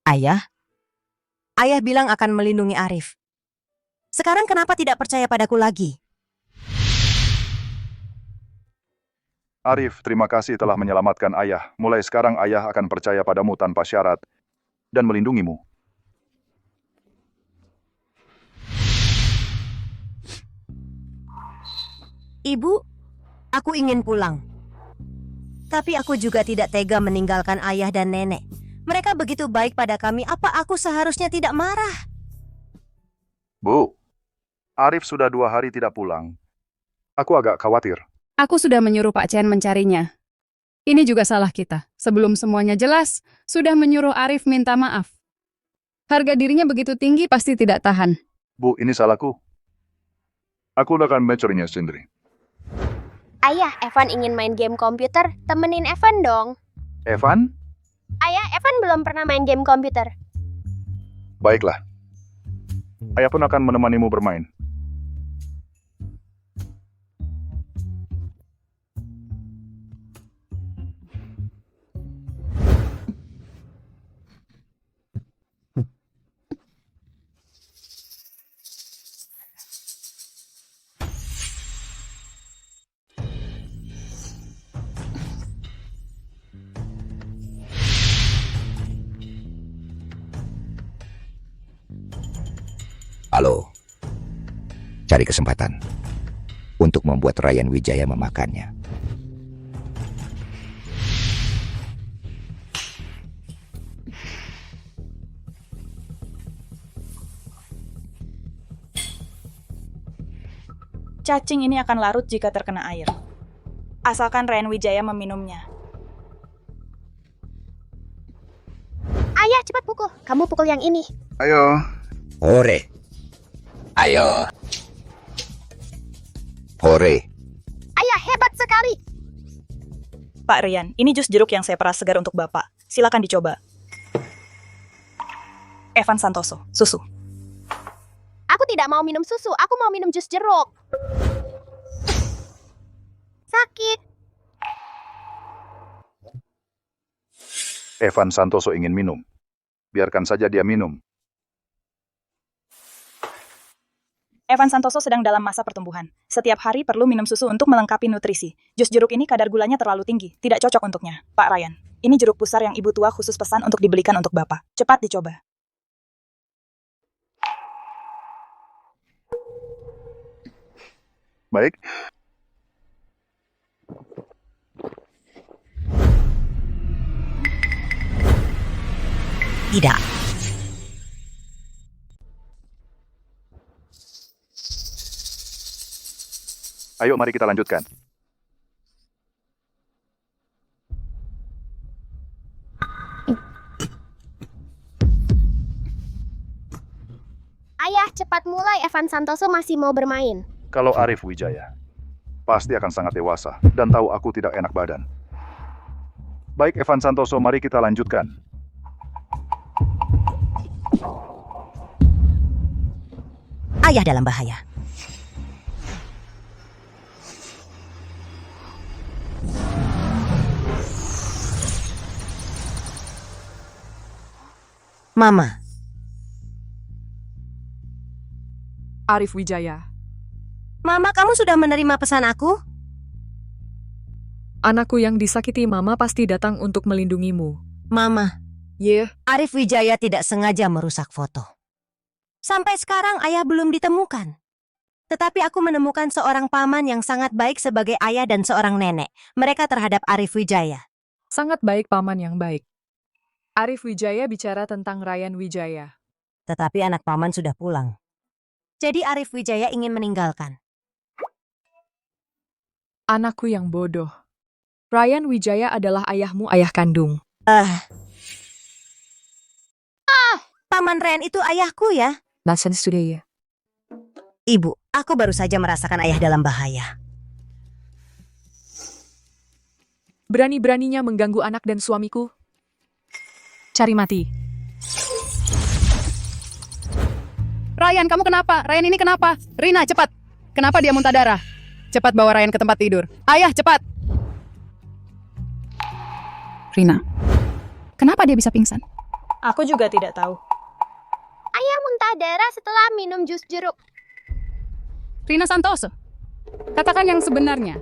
Ayah? Ayah bilang akan melindungi Arif. Sekarang kenapa tidak percaya padaku lagi? Arif, terima kasih telah menyelamatkan ayah. Mulai sekarang ayah akan percaya padamu tanpa syarat dan melindungimu. Ibu, aku ingin pulang. Tapi aku juga tidak tega meninggalkan ayah dan nenek. Mereka begitu baik pada kami, apa aku seharusnya tidak marah? Bu, Arif sudah 2 hari tidak pulang. Aku agak khawatir. Aku sudah menyuruh Pak Chen mencarinya. Ini juga salah kita. Sebelum semuanya jelas, sudah menyuruh Arif minta maaf. Harga dirinya begitu tinggi, pasti tidak tahan. Bu, ini salahku. Aku akan mencarinya sendiri. Ayah, Evan ingin main game komputer. Temenin Evan dong. Evan? Ayah, Evan belum pernah main game komputer. Baiklah. Ayah pun akan menemanimu bermain. Halo. Cari kesempatan untuk membuat Ryan Wijaya memakannya. Cacing ini akan larut jika terkena air. Asalkan Ryan Wijaya meminumnya. Ayah, cepat pukul. Kamu pukul yang ini. Ayo. Hore. Ayo. Hore. Ayah, hebat sekali. Pak Ryan, ini jus jeruk yang saya peras segar untuk Bapak. Silakan dicoba. Evan Santoso, susu. Aku tidak mau minum susu. Aku mau minum jus jeruk. Sakit. Evan Santoso ingin minum. Biarkan saja dia minum. Evan Santoso sedang dalam masa pertumbuhan. Setiap hari perlu minum susu untuk melengkapi nutrisi. Jus jeruk ini kadar gulanya terlalu tinggi. Tidak cocok untuknya. Pak Ryan, ini jeruk pusar yang ibu tua khusus pesan untuk dibelikan untuk Bapak. Cepat dicoba. Baik. Tidak. Ayo mari kita lanjutkan. Ayah, cepat mulai. Evan Santoso masih mau bermain. Kalau Arif Wijaya, pasti akan sangat dewasa dan tahu aku tidak enak badan. Baik Evan Santoso, mari kita lanjutkan. Ayah dalam bahaya. Mama, Arif Wijaya, Mama, kamu sudah menerima pesan aku? anakku yang disakiti Mama pasti datang untuk melindungimu. Mama, Arif Wijaya tidak sengaja merusak foto. Sampai sekarang ayah belum ditemukan. Tetapi aku menemukan seorang paman yang sangat baik sebagai ayah dan seorang nenek. Mereka terhadap Arif Wijaya. Sangat baik paman yang baik. Arif Wijaya bicara tentang Ryan Wijaya. Tetapi anak paman sudah pulang. Jadi Arif Wijaya ingin meninggalkan. Anakku yang bodoh. Ryan Wijaya adalah ayahmu, ayah kandung. Paman Ryan itu ayahku ya? Nasan sudah ya. Ibu, aku baru saja merasakan ayah dalam bahaya. Berani-beraninya mengganggu anak dan suamiku. Cari mati. Ryan, kamu kenapa? Ryan ini kenapa? Rina, cepat. Kenapa dia muntah darah? Cepat bawa Ryan ke tempat tidur. Ayah, cepat. Rina, kenapa dia bisa pingsan? Aku juga tidak tahu. Ayah muntah darah setelah minum jus jeruk. Rina Santoso, katakan yang sebenarnya.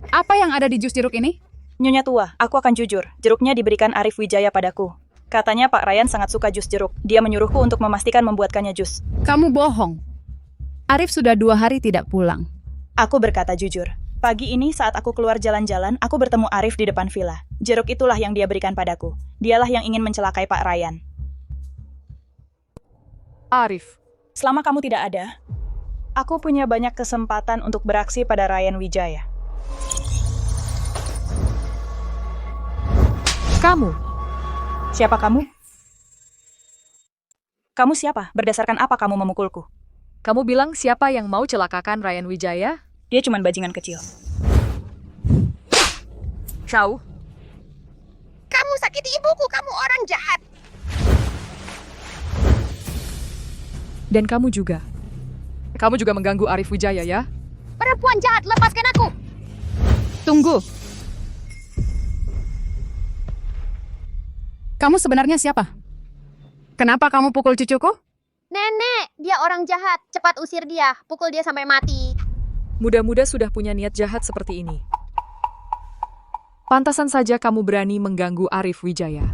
Apa yang ada di jus jeruk ini? Nyonya tua, aku akan jujur. Jeruknya diberikan Arif Wijaya padaku. Katanya Pak Ryan sangat suka jus jeruk. Dia menyuruhku untuk memastikan membuatkannya jus. Kamu bohong. Arif sudah 2 hari tidak pulang. Aku berkata jujur. Pagi ini saat aku keluar jalan-jalan, aku bertemu Arif di depan villa. Jeruk itulah yang dia berikan padaku. Dialah yang ingin mencelakai Pak Ryan. Arif, Selama kamu tidak ada, aku punya banyak kesempatan untuk beraksi pada Ryan Wijaya. kamu. Siapa kamu? Kamu siapa? Berdasarkan apa kamu memukulku? Kamu bilang siapa yang mau celakakan Ryan Wijaya? Dia cuma bajingan kecil. Ciao. Kamu sakiti ibuku, kamu orang jahat. Dan kamu juga. Kamu juga mengganggu Arif Wijaya ya? Perempuan jahat, lepaskan aku. Tunggu. Kamu sebenarnya siapa? Kenapa kamu pukul cucuku? Nenek, dia orang jahat. Cepat usir dia, pukul dia sampai mati. Muda-muda sudah punya niat jahat seperti ini. Pantasan saja kamu berani mengganggu Arif Wijaya.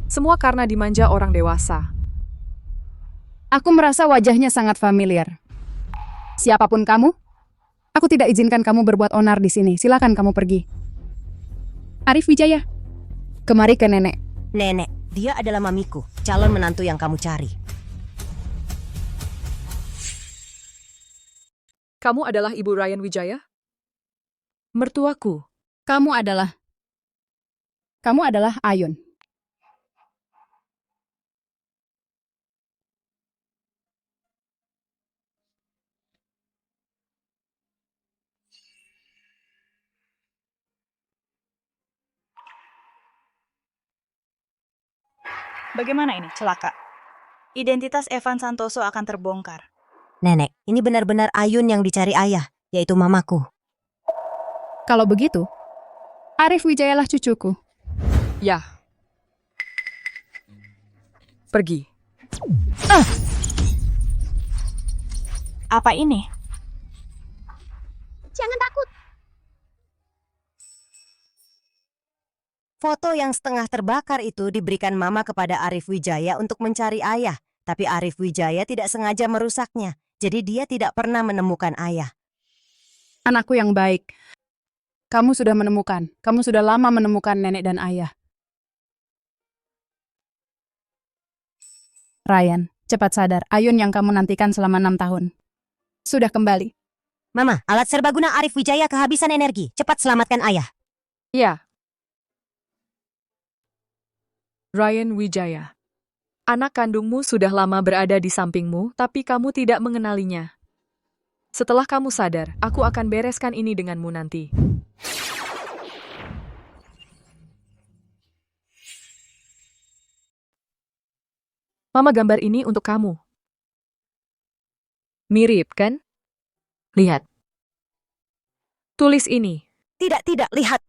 Semua karena dimanja orang dewasa. Aku merasa wajahnya sangat familiar. Siapapun kamu, aku tidak izinkan kamu berbuat onar di sini. Silakan kamu pergi. Arif Wijaya, kemari ke nenek. Nenek, dia adalah mamiku, calon menantu yang kamu cari. Kamu adalah ibu Ryan Wijaya? Mertuaku. Kamu adalah Ayun. Bagaimana ini? Celaka. Identitas Evan Santoso akan terbongkar. Nenek, ini benar-benar Ayun yang dicari ayah, yaitu mamaku. Kalau begitu, Arif Wijayalah cucuku. Ya. Pergi. Apa ini? Jangan takut. Foto yang setengah terbakar itu diberikan mama kepada Arif Wijaya untuk mencari ayah. Tapi Arif Wijaya tidak sengaja merusaknya. Jadi dia tidak pernah menemukan ayah. Anakku yang baik. Kamu sudah lama menemukan nenek dan ayah. Ryan, cepat sadar. Ayun yang kamu nantikan selama 6 tahun. Sudah kembali. Mama, alat serbaguna Arif Wijaya kehabisan energi. Cepat selamatkan ayah. Ya. Ryan Wijaya. Anak kandungmu sudah lama berada di sampingmu, tapi kamu tidak mengenalinya. Setelah kamu sadar, aku akan bereskan ini denganmu nanti. Mama gambar ini untuk kamu. Mirip, kan? Lihat. Tulis ini. Tidak, lihat.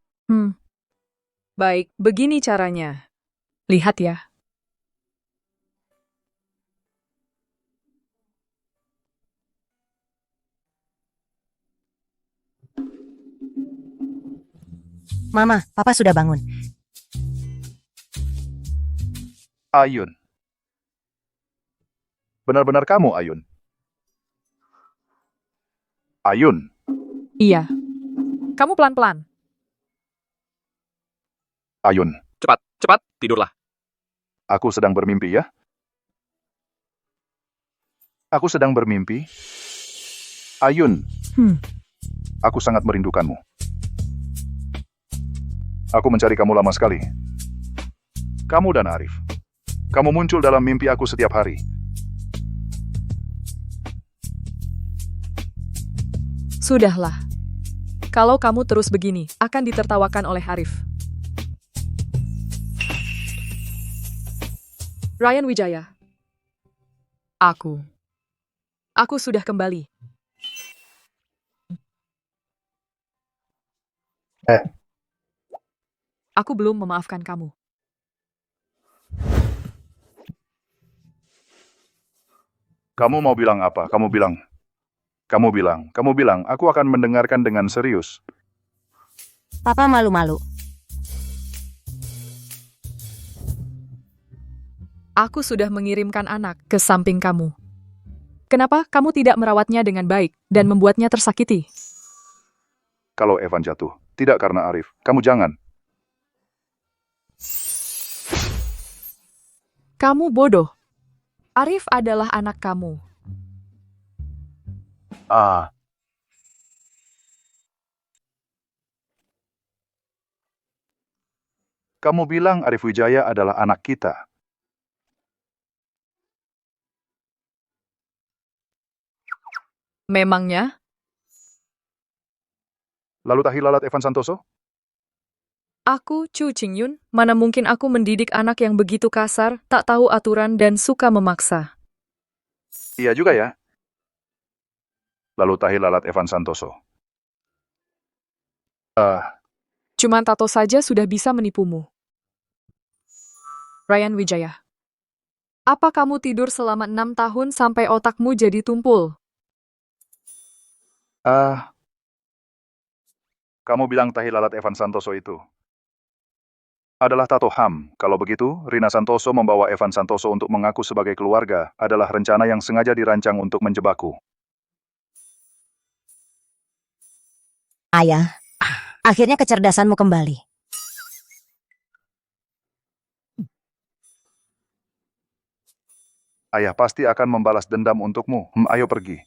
Baik, begini caranya. Lihat ya. Mama, Papa sudah bangun. Ayun. Benar-benar kamu, Ayun. Ayun. Iya. Kamu pelan-pelan. Ayun. Cepat, tidurlah. Aku sedang bermimpi ya. Aku sedang bermimpi. Ayun. Aku sangat merindukanmu. Aku mencari kamu lama sekali. Kamu dan Arif. Kamu muncul dalam mimpi aku setiap hari. Sudahlah. Kalau kamu terus begini, akan ditertawakan oleh Arif. Ryan Wijaya. Aku sudah kembali. Aku belum memaafkan kamu. Kamu mau bilang apa? Kamu bilang, aku akan mendengarkan dengan serius. Papa malu-malu. Aku sudah mengirimkan anak ke samping kamu. Kenapa kamu tidak merawatnya dengan baik dan membuatnya tersakiti? Kalau Evan jatuh, tidak karena Arif. Kamu jangan. Kamu bodoh. Arif adalah anak kamu. Kamu bilang Arif Wijaya adalah anak kita. Memangnya? Lalu tahi lalat Evan Santoso? Aku, Chu Qingyun, mana mungkin aku mendidik anak yang begitu kasar, tak tahu aturan dan suka memaksa. Iya juga ya. Lalu tahi lalat Evan Santoso. Cuman tato saja sudah bisa menipumu. Ryan Wijaya. Apa kamu tidur selama 6 tahun sampai otakmu jadi tumpul? Kamu bilang tahi lalat Evan Santoso itu adalah tato Ham. Kalau begitu, Rina Santoso membawa Evan Santoso untuk mengaku sebagai keluarga adalah rencana yang sengaja dirancang untuk menjebakku. Ayah, akhirnya kecerdasanmu kembali. Ayah pasti akan membalas dendam untukmu. Ayo pergi.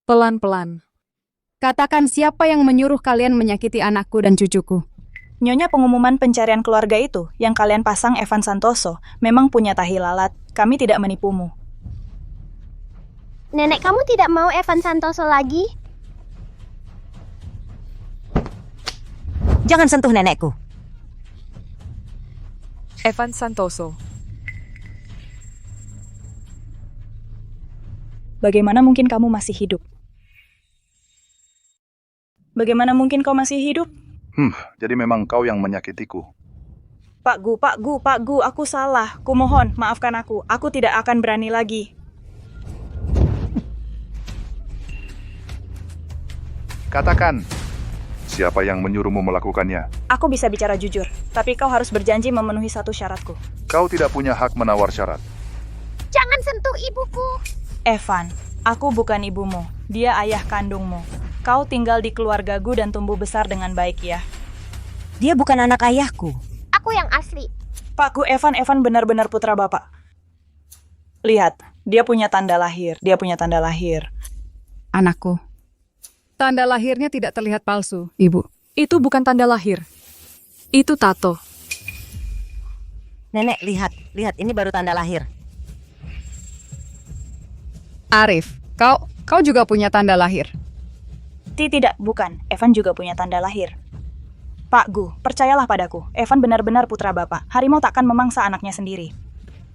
Pelan-pelan. Katakan siapa yang menyuruh kalian menyakiti anakku dan cucuku. Nyonya, pengumuman pencarian keluarga itu yang kalian pasang Evan Santoso memang punya tahi lalat. Kami tidak menipumu. Nenek kamu tidak mau Evan Santoso lagi? Jangan sentuh nenekku. Evan Santoso. Bagaimana mungkin kamu masih hidup? Bagaimana mungkin kau masih hidup? Jadi memang kau yang menyakitiku. Pak Gu, aku salah. Kumohon, maafkan aku. Aku tidak akan berani lagi. Katakan, siapa yang menyuruhmu melakukannya? Aku bisa bicara jujur, tapi kau harus berjanji memenuhi satu syaratku. Kau tidak punya hak menawar syarat. Jangan sentuh ibuku. Evan, aku bukan ibumu. Dia ayah kandungmu. Kau tinggal di keluarga Gu dan tumbuh besar dengan baik ya. Dia bukan anak ayahku. Aku yang asli. Pak Gu, Evan benar-benar putra bapak. Lihat, dia punya tanda lahir. Anakku, Tanda lahirnya tidak terlihat palsu, Ibu. Itu bukan tanda lahir. Itu tato. Nenek, lihat. Lihat, ini baru tanda lahir. Arif, kau juga punya tanda lahir. Tidak, bukan. Evan juga punya tanda lahir. Pak Gu, percayalah padaku. Evan benar-benar putra Bapak. Harimau takkan memangsa anaknya sendiri.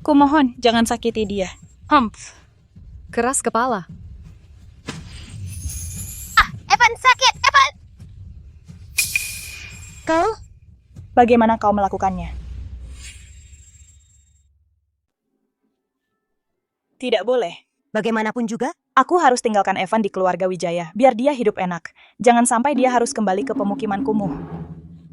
Kumohon, jangan sakiti dia. Keras kepala. Evan sakit, Evan! Kau? Bagaimana kau melakukannya? Tidak boleh. Bagaimanapun juga, aku harus tinggalkan Evan di keluarga Wijaya, biar dia hidup enak. Jangan sampai dia harus kembali ke pemukiman kumuh.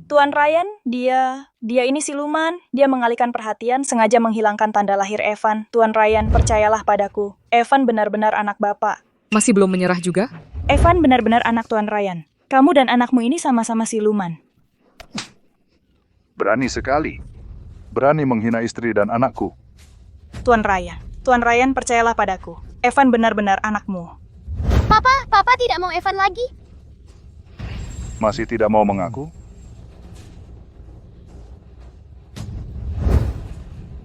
Tuan Ryan, dia ini siluman. Dia mengalihkan perhatian, sengaja menghilangkan tanda lahir Evan. Tuan Ryan, percayalah padaku. Evan benar-benar anak Bapak. Masih belum menyerah juga? Evan benar-benar anak Tuan Ryan. Kamu dan anakmu ini sama-sama siluman. Berani sekali. Berani menghina istri dan anakku. Tuan Ryan, percayalah padaku. Evan benar-benar anakmu. Papa tidak mau Evan lagi. Masih tidak mau mengaku?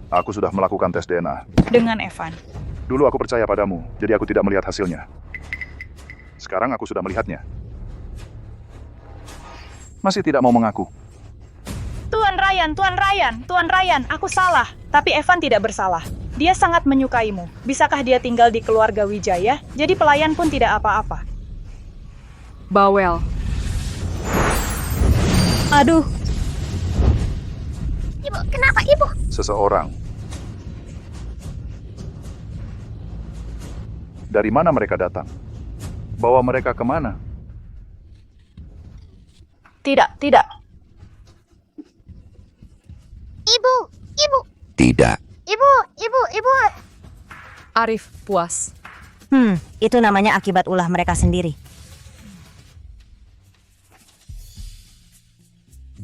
Aku sudah melakukan tes DNA. Dengan Evan. Dulu aku percaya padamu, jadi aku tidak melihat hasilnya. Sekarang aku sudah melihatnya. Masih tidak mau mengaku. Tuan Ryan, aku salah. Tapi Evan tidak bersalah. Dia sangat menyukaimu. Bisakah dia tinggal di keluarga Wijaya? Jadi pelayan pun tidak apa-apa. Bawel. Aduh. Ibu, kenapa Ibu? Seseorang. Dari mana mereka datang? Bawa mereka kemana? Tidak. Ibu. Tidak. Ibu. Arif, puas. Itu namanya akibat ulah mereka sendiri.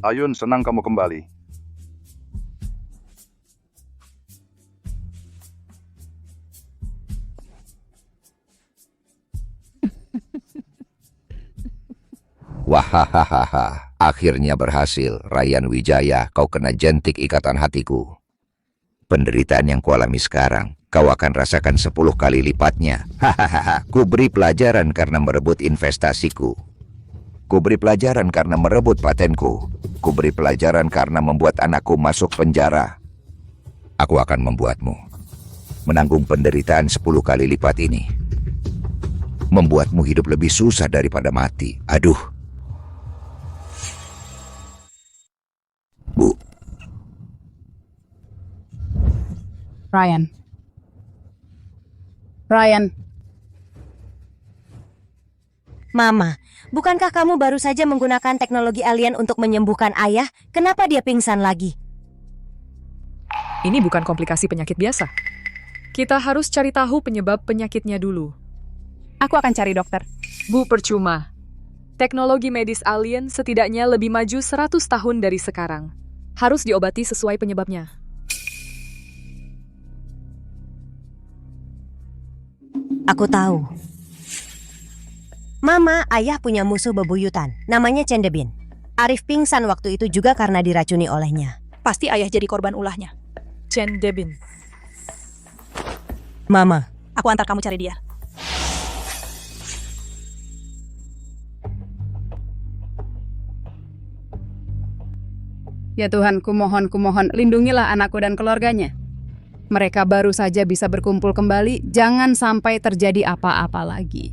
Ayun, senang kamu kembali. Wahahaha, akhirnya berhasil. Ryan Wijaya, kau kena jentik ikatan hatiku. Penderitaan yang kualami sekarang, kau akan rasakan 10 kali lipatnya. Hahaha, ku beri pelajaran karena merebut investasiku. Ku beri pelajaran karena merebut patenku. Ku beri pelajaran karena membuat anakku masuk penjara. Aku akan membuatmu menanggung penderitaan 10 kali lipat ini. Membuatmu hidup lebih susah daripada mati. Aduh. Bu. Ryan. Mama, bukankah kamu baru saja menggunakan teknologi alien untuk menyembuhkan ayah? Kenapa dia pingsan lagi? Ini bukan komplikasi penyakit biasa. Kita harus cari tahu penyebab penyakitnya dulu. Aku akan cari dokter. Bu, percuma. Teknologi medis alien setidaknya lebih maju 100 tahun dari sekarang. Harus diobati sesuai penyebabnya. Aku tahu. Mama, ayah punya musuh bebuyutan. Namanya Cendebin. Arif pingsan waktu itu juga karena diracuni olehnya. Pasti ayah jadi korban ulahnya. Cendebin. Mama. Aku antar kamu cari dia. Ya Tuhan, kumohon, lindungilah anakku dan keluarganya. Mereka baru saja bisa berkumpul kembali, jangan sampai terjadi apa-apa lagi.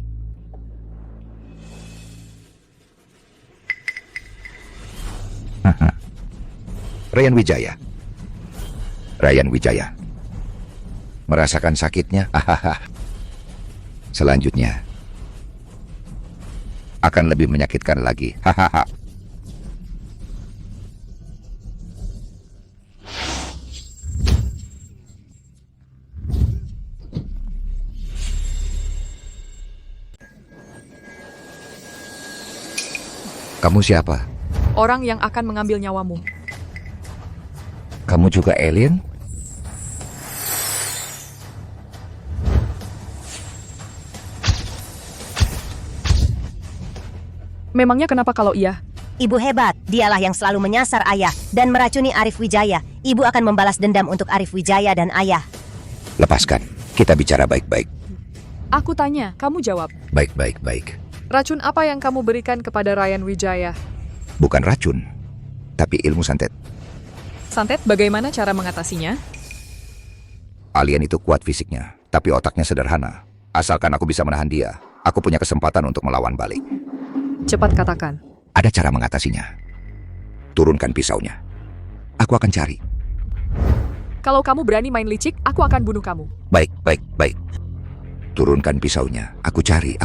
Ryan Wijaya. Merasakan sakitnya? Selanjutnya akan lebih menyakitkan lagi. Kamu siapa? Orang yang akan mengambil nyawamu. Kamu juga alien? Memangnya kenapa kalau iya? Ibu hebat, dialah yang selalu menyasar ayah dan meracuni Arif Wijaya. Ibu akan membalas dendam untuk Arif Wijaya dan ayah. Lepaskan. Kita bicara baik-baik. Aku tanya, kamu jawab. Baik-baik-baik. Racun apa yang kamu berikan kepada Ryan Wijaya? Bukan racun, tapi ilmu santet. Santet, bagaimana cara mengatasinya? Alien itu kuat fisiknya, tapi otaknya sederhana. Asalkan aku bisa menahan dia, aku punya kesempatan untuk melawan balik. Cepat katakan. Ada cara mengatasinya. Turunkan pisaunya. Aku akan cari. Kalau kamu berani main licik, aku akan bunuh kamu. Baik. Turunkan pisaunya. Aku cari.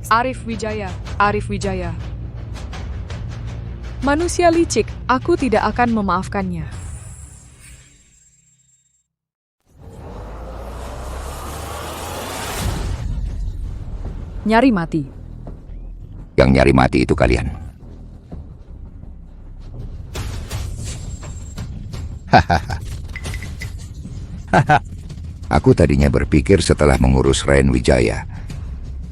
Arif Wijaya. Manusia licik, aku tidak akan memaafkannya. Nyari mati. Yang nyari mati itu kalian. Aku tadinya berpikir setelah mengurus Ryan Wijaya,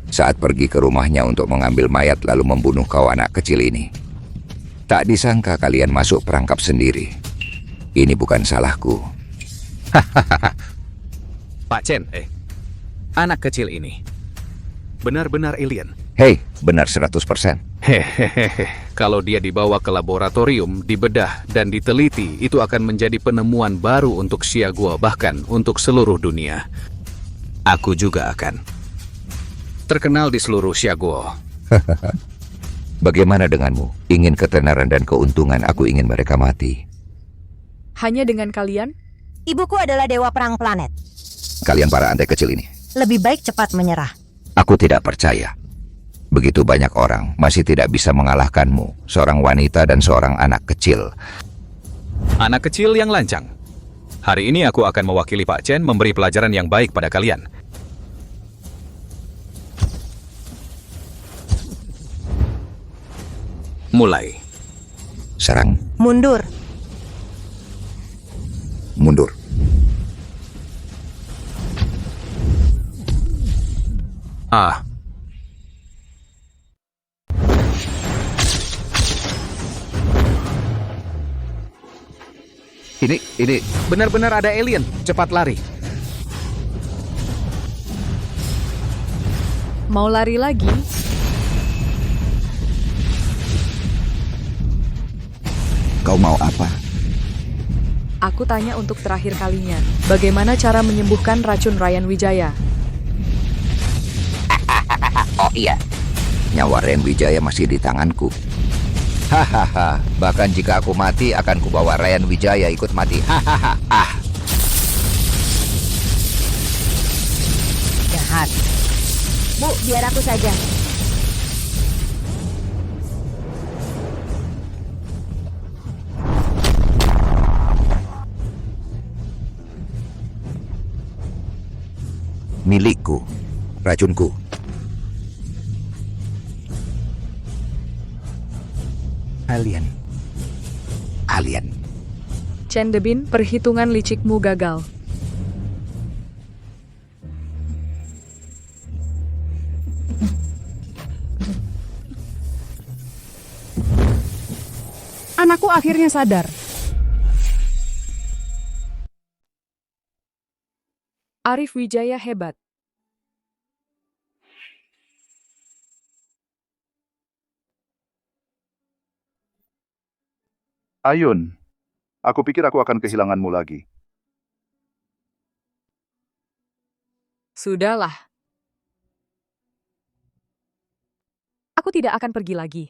saat pergi ke rumahnya untuk mengambil mayat lalu membunuh kau anak kecil ini. Tak disangka kalian masuk perangkap sendiri. Ini bukan salahku. Pak Chen, anak kecil ini benar-benar alien. Hei, benar 100%. Hehehe, kalau dia dibawa ke laboratorium, dibedah, dan diteliti, itu akan menjadi penemuan baru untuk Xia Guo, bahkan untuk seluruh dunia. Aku juga akan terkenal di seluruh Xia Guo. Bagaimana denganmu? Ingin ketenaran dan keuntungan, aku ingin mereka mati. Hanya dengan kalian? Ibuku adalah dewa perang planet. Kalian para antek kecil ini. Lebih baik cepat menyerah. Aku tidak percaya. Begitu banyak orang masih tidak bisa mengalahkanmu, seorang wanita dan seorang anak kecil. Anak kecil yang lancang. Hari ini aku akan mewakili Pak Chen memberi pelajaran yang baik pada kalian. Mulai. Serang. Mundur. Mundur. Ini benar-benar ada alien. Cepat lari. Mau lari lagi? Kau mau apa? Aku tanya untuk terakhir kalinya. Bagaimana cara menyembuhkan racun Ryan Wijaya? Oh iya, nyawa Ryan Wijaya masih di tanganku. Hahaha, bahkan jika aku mati akan kubawa Ryan Wijaya ikut mati. Hahaha. Jahat. Bu, biar aku saja. Milikku, racunku. Alien. Chen Debin, perhitungan licikmu gagal. Anakku akhirnya sadar. Arif Wijaya hebat. Ayun, aku pikir aku akan kehilanganmu lagi. Sudahlah. Aku tidak akan pergi lagi.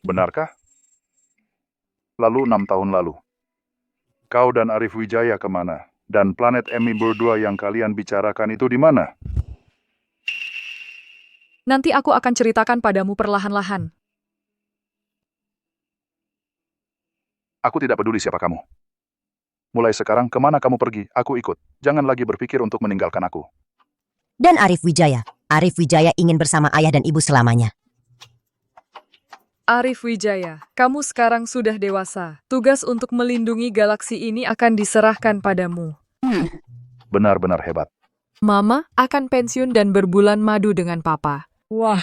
Benarkah? Lalu 6 tahun lalu. Kau dan Arif Wijaya kemana? Dan planet Emi berdua yang kalian bicarakan itu di mana? Nanti aku akan ceritakan padamu perlahan-lahan. Aku tidak peduli siapa kamu. Mulai sekarang kemana kamu pergi, aku ikut. Jangan lagi berpikir untuk meninggalkan aku. Dan Arif Wijaya. Arif Wijaya ingin bersama ayah dan ibu selamanya. Arif Wijaya, kamu sekarang sudah dewasa. Tugas untuk melindungi galaksi ini akan diserahkan padamu. Benar-benar hebat. Mama akan pensiun dan berbulan madu dengan papa. Wah,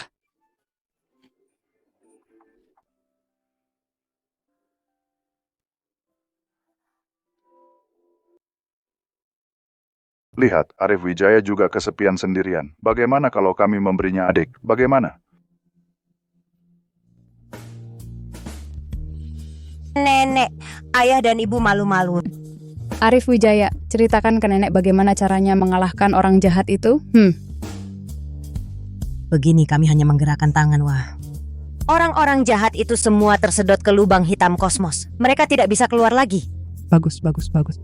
Lihat, Arif Wijaya juga kesepian sendirian. Bagaimana kalau kami memberinya adik? Bagaimana? Nenek, ayah dan ibu malu-malu. Arif Wijaya, ceritakan ke nenek bagaimana caranya mengalahkan orang jahat itu. Begini kami hanya menggerakkan tangan, wah. Orang-orang jahat itu semua tersedot ke lubang hitam kosmos. Mereka tidak bisa keluar lagi. Bagus, bagus, bagus.